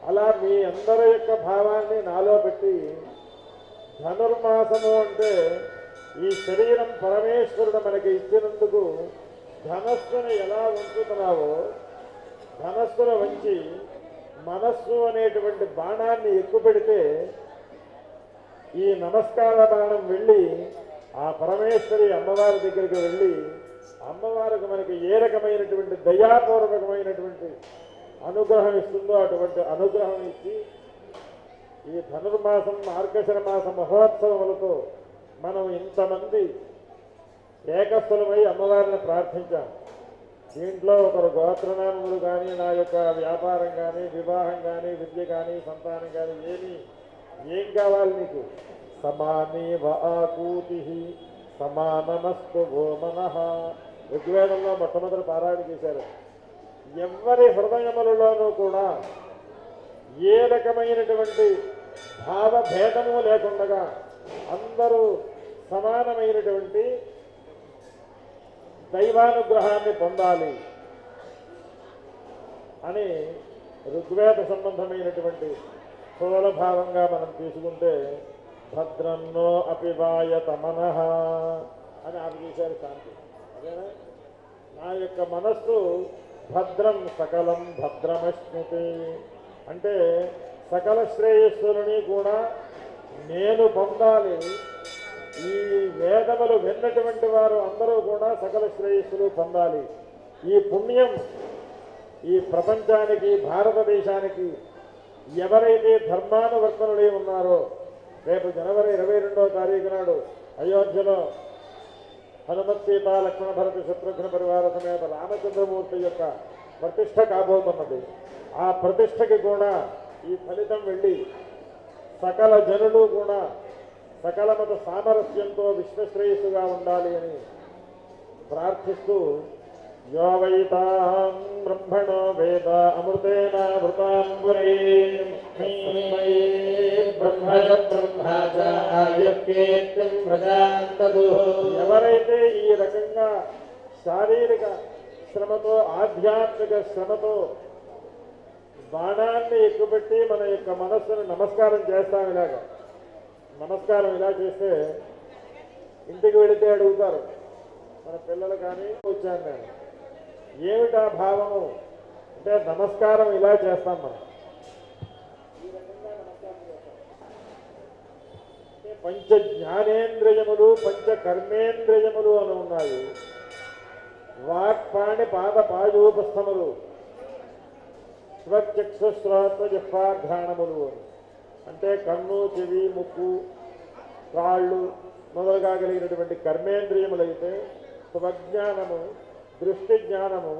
అలా మీ అందరి యొక్క భావాన్ని నాలో పెట్టి, ధనుర్మాసము అంటే ఈ శరీరం పరమేశ్వరుడు మనకి ఇచ్చినందుకు ధనస్సును ఎలా ఉంచుతున్నావో, ధనస్సును వంచి మనస్సు అనేటువంటి బాణాన్ని ఎక్కుపెడితే ఈ నమస్కార బాణం వెళ్ళి ఆ పరమేశ్వరి అమ్మవారి దగ్గరికి వెళ్ళి అమ్మవారికి మనకి ఏ రకమైనటువంటి దయాపూర్వకమైనటువంటి అనుగ్రహం ఇస్తుందో అటువంటి అనుగ్రహం ఇచ్చి ఈ ధనుర్మాసం మార్గశిర మాస మహోత్సవములతో మనం ఇంతమంది ఏకస్థలమై అమ్మవారిని ప్రార్థించాం. దీంట్లో ఒకరు గోత్రనామములు కానీ, నా యొక్క వ్యాపారం కానీ, వివాహం కానీ, విద్య కానీ, సంతానం కానీ ఏం కావాలి నీకు? సమాని వాకూతి సమానమస్తు ఓ మనః ఋగ్వేదంలో మొట్టమొదటి పారాయణ చేశారు. ఎవరి హృదయములలోనూ కూడా ఏ రకమైనటువంటి భావభేదము లేకుండా అందరూ సమానమైనటువంటి దైవానుగ్రహాన్ని పొందాలి అని ఋగ్వేద సంబంధమైనటువంటి స్థూలభావంగా మనం తీసుకుంటే భద్రన్నో అపివాయత మనః అని ఆమె చేశారు శాంతి. అదేనా? నా యొక్క మనస్సు భద్రం సకలం భద్రమశ్నుతి అంటే సకల శ్రేయస్సులని కూడా నేను పొందాలి. ఈ వేదములు విన్నటువంటి వారు అందరూ కూడా సకల శ్రేయస్సులు పొందాలి. ఈ పుణ్యం ఈ ప్రపంచానికి, భారతదేశానికి ఎవరైతే ధర్మానువర్తనులై ఉన్నారో, రేపు జనవరి 22వ తారీఖు నాడు అయోధ్యలో హనుమత్ సీత లక్ష్మణ భరత శత్రుఘ్న పరివార సమేత రామచంద్రమూర్తి యొక్క ప్రతిష్ఠ కాబోతున్నది. ఆ ప్రతిష్టకి కూడా ఈ ఫలితం వెళ్ళి సకల జనులు కూడా సకల మత సామరస్యంతో విశ్వశ్రేయస్సుగా ఉండాలి అని ప్రార్థిస్తూ యో వైతాం బ్రహ్మణో వేద అమృతేన వృతాంబురే ఎవరైతే ఈ రకంగా శారీరక శ్రమతో, ఆధ్యాత్మిక శ్రమతో బాణాన్ని ఎక్కుపెట్టి మన యొక్క మనస్సును నమస్కారం చేస్తాం. ఇలాగా నమస్కారం ఇలా చేస్తే ఇంటికి వెళితే అడుగుతారు మన పిల్లలు కానీ, వచ్చాను నేను, ఏమిటా భావము అంటే నమస్కారం ఇలా చేస్తాం మనం. ఈ రకంగా నమస్కారం చేస్తాం. అంటే పంచ జ్ఞానేంద్రియములు, పంచ కర్మేంద్రియములు అని ఉన్నాయి. వాక్పాణి పాద పాయూపస్థములు, స్వచక్షుశ్రోత్ర జిహ్వాఘ్రాణములు అంటే కన్ను, చెవి, ముక్కు, కాళ్ళు మొదలుగా కలిగినటువంటి కర్మేంద్రియములైతే స్వజ్ఞానము, దృష్టి జ్ఞానము,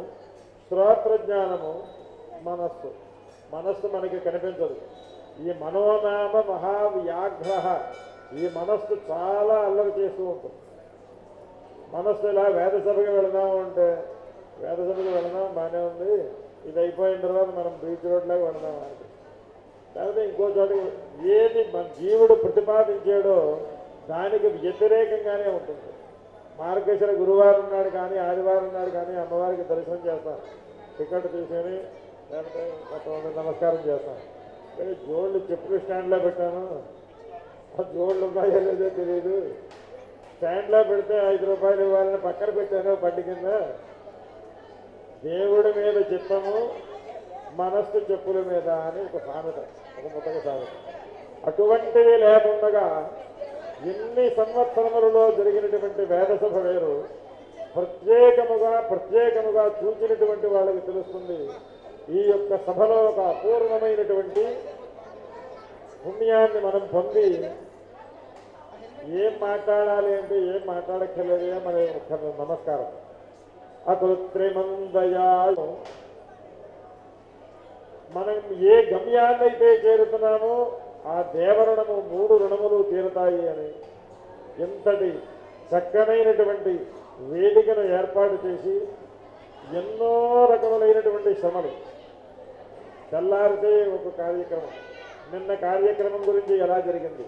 శ్రోత్రజ్ఞానము, మనస్సు. మనస్సు మనకి కనిపించదు. ఈ మనోనామ మహావ్యాఘ్ర, ఈ మనస్సు చాలా అల్లరి చేస్తూ ఉంటుంది. మనస్సు ఇలా వేదసభకి వెళదాము అంటే వేదసభకి వెళదాం బాగానే ఉంది, ఇది అయిపోయిన తర్వాత మనం బీచ్ రోడ్లాగా వెళదాం అంటే, లేకపోతే ఇంకో చోటకి ఏది మన జీవుడు ప్రతిపాదించాడో దానికి వ్యతిరేకంగానే ఉంటుంది. మార్గశిర గురువారం నాడు కానీ, ఆదివారం నాడు కానీ అమ్మవారికి దర్శనం చేస్తాం, టికెట్ తీసుకొని లేకపోతే కొంతమంది నమస్కారం చేస్తాం. కానీ జోళ్ళు చెప్పులు స్టాండ్లో పెట్టాను, ఆ జోళ్ళు ఉన్నాయో లేదో తెలియదు, స్టాండ్లో పెడితే 5 రూపాయలు ఇవ్వాలని పక్కన పెట్టాను బండి కింద. దేవుడి మీద చిత్తము, మనస్సు చెప్పుల మీద అని ఒక సామెత, ఒక ముతక సామెత. అటువంటివి లేకుండా ఎన్ని సంవత్సరములలో జరిగినటువంటి వేదసభ వేరు, ప్రత్యేకముగా చూచినటువంటి వాళ్ళకి తెలుస్తుంది. ఈ యొక్క సభలో ఒక అపూర్వమైనటువంటి పుణ్యాన్ని మనం పొంది ఏం మాట్లాడాలి అంటే ఏం మాట్లాడక్కర్లేదు, మన నమస్కారం. అకృత్రిమందయా మనం ఏ గమ్యాన్నైతే చేరుతున్నామో ఆ దేవరుణము 3 రుణములు తీరుతాయి అని ఎంతటి చక్కనైనటువంటి వేదికను ఏర్పాటు చేసి ఎన్నో రకములైనటువంటి శ్రమలు. తెల్లారితే ఒక కార్యక్రమం, నిన్న కార్యక్రమం గురించి ఎలా జరిగింది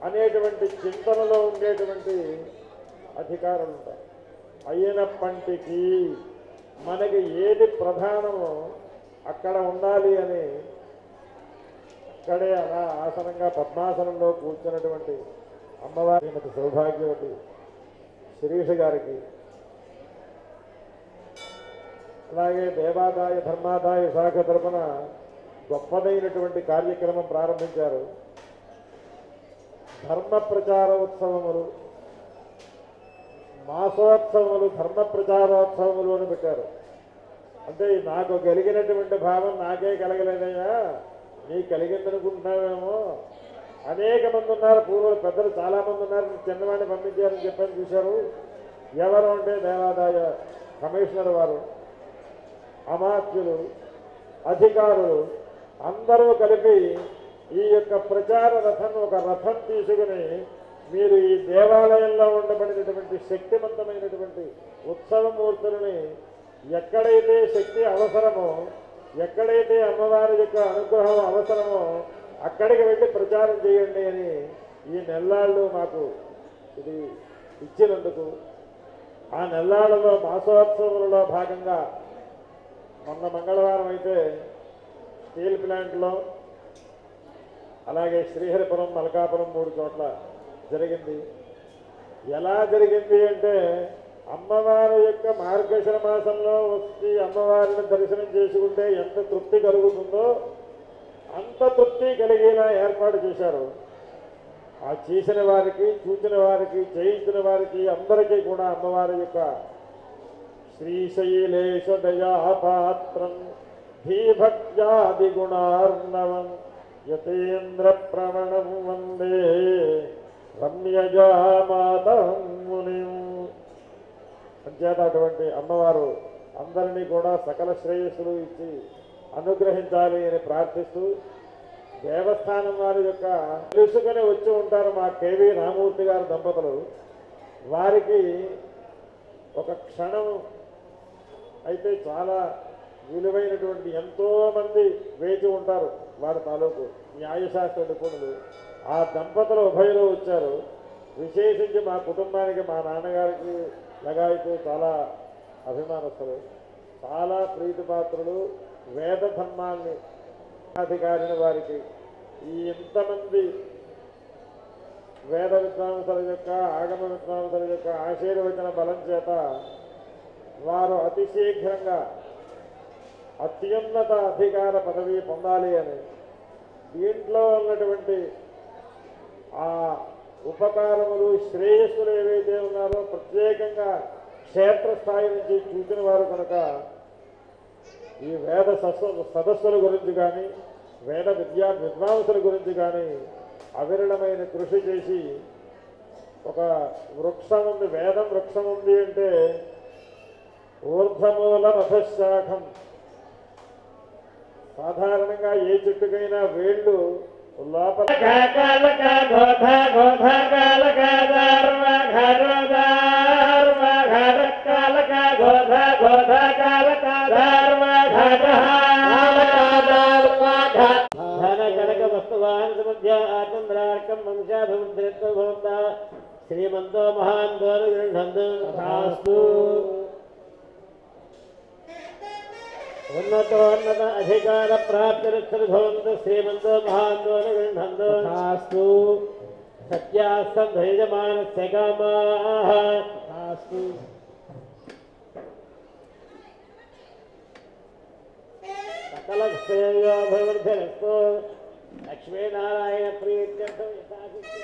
అనేటువంటి చింతనలో ఉండేటువంటి అధికారులు ఉంటారు. అయినప్పటికీ మనకి ఏది ప్రధానమో అక్కడ ఉండాలి అని అక్కడే అలా ఆసనంగా పద్మాసనంలో కూర్చున్నటువంటి అమ్మవారి సౌభాగ్యవతి శిరీష గారికి, అలాగే దేవాదాయ ధర్మాదాయ శాఖ తరఫున గొప్పదైనటువంటి కార్యక్రమం ప్రారంభించారు. ధర్మ ప్రచార ఉత్సవములు, మాసోత్సవములు, ధర్మ ప్రచారోత్సవములు అని పెట్టారు. అంటే నాకు కలిగినటువంటి భావం నాకే కలగలేదయ్యా, నీకు కలిగిందనుకుంటున్నావేమో. అనేక మంది ఉన్నారు, పూర్వ పెద్దలు చాలామంది ఉన్నారు, చిన్నవాడిని పంపించారని చెప్పని చూశారు. ఎవరు అంటే దేవాదాయ కమిషనర్ వారు, అమాత్యులు, అధికారులు అందరూ కలిపి ఈ యొక్క ప్రచార రథం, ఒక రథం తీసుకుని మీరు ఈ దేవాలయంలో ఉండబడినటువంటి శక్తివంతమైనటువంటి ఉత్సవమూర్తులని ఎక్కడైతే శక్తి అవసరమో, ఎక్కడైతే అమ్మవారి యొక్క అనుగ్రహం అవసరమో అక్కడికి వెళ్ళి ప్రచారం చేయండి అని ఈ నెల్లాళ్ళు మాకు ఇది ఇచ్చినందుకు, ఆ నెల్లాళ్ళలో మాసోత్సవాలలో భాగంగా మొన్న మంగళవారం అయితే స్టీల్ ప్లాంట్లో, అలాగే శ్రీహరిపురం, మల్కాపురం 3 చోట్ల జరిగింది. ఎలా జరిగింది అంటే అమ్మవారి యొక్క మార్గశిర మాసంలో వచ్చి అమ్మవారిని దర్శనం చేసుకుంటే ఎంత తృప్తి కలుగుతుందో అంత తృప్తి కలిగేలా ఏర్పాటు చేశారు. ఆ చేసిన వారికి, చూసిన వారికి, చేయించిన వారికి అందరికీ కూడా అమ్మవారి యొక్క శ్రీశైలేశ దయాపాత్రం ధీభక్త్యాది గుణార్ణవం యతేంద్ర ప్రవణం వందే రమ్యజామాతం మునిం. అంచేత అటువంటి అమ్మవారు అందరినీ కూడా సకల శ్రేయస్సులు ఇచ్చి అనుగ్రహించాలి అని ప్రార్థిస్తూ, దేవస్థానం వారి యొక్క తెలుసుకుని వచ్చి ఉంటారు మా కేవీ రామూర్తి గారి దంపతులు. వారికి ఒక క్షణం అయితే చాలా విలువైనటువంటి, ఎంతోమంది వేచి ఉంటారు వారి తాలూకు న్యాయశాస్త్ర నిపుణులు. ఆ దంపతులు ఉభయలో వచ్చారు. విశేషించి మా కుటుంబానికి, మా నాన్నగారికి లగాయితూ చాలా అభిమానస్తులు, చాలా ప్రీతిపాత్రులు. వేద ధర్మాన్ని అధికారిని వారికి ఈ ఇంతమంది వేద విద్వాంసుల యొక్క, ఆగమ విద్వాంసుల యొక్క ఆశీర్వచన బలం చేత వారు అతి శీఘ్రంగా అత్యున్నత అధికార పదవి పొందాలి అని, దీంట్లో ఉన్నటువంటి ఆ ఉపకారములు, శ్రేయస్సులు ఏవైతే ఉన్నారో ప్రత్యేకంగా క్షేత్రస్థాయి నుంచి చూసిన వారు కనుక ఈ వేద సదస్సుల గురించి కానీ, వేద విద్వాంసుల గురించి కానీ అవిరళమైన కృషి చేసి, ఒక వృక్షం ఉంది, వేదం వృక్షం ఉంది అంటే ఊర్ధమూల మధశాఖం. సాధారణంగా ఏ చెట్టుకైనా వేళ్ళు లోపల శ్రీమంతో మహాంతో గృహంతు ఉన్నతోన్నత అధికార ప్రాప్తిరక్షభవంతు శ్రీమంతో మహాంతో గృహంతు సత్యాస్తయజమానస్య కామాః సకల శ్రేయోభివృద్ధిరస్తు. లక్ష్మీనారాయణ ప్రీత్యర్థం యథాశక్తి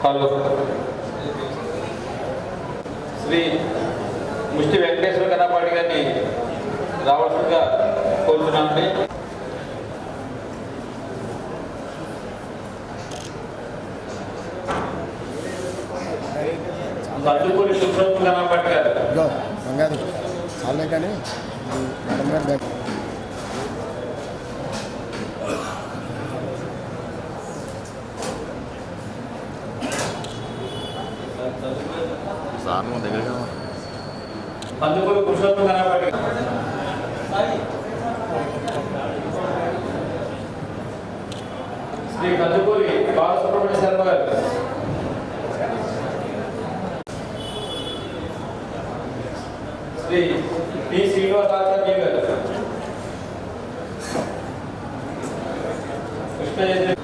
హలో, శ్రీ ముష్టి వెంకటేశ్వర కన్నపాటి గారిని రావాల్సిందిగా కోరుతున్నామండి. సర్దుపూరి సుబ్రహ్మణ్య కన్నపాటి గారు కానీ సార్ దగ్గరగా కందుకూరు పురుషోత్తం కనపడి గారు, శ్రీ కందుకూరి బాలసుబ్రహ్మణ్య శర్మ గారు, శ్రీ టి శ్రీనివాసాచార్య గారు, కృష్ణ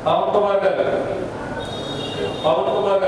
పవన్ కుమార్ గారు,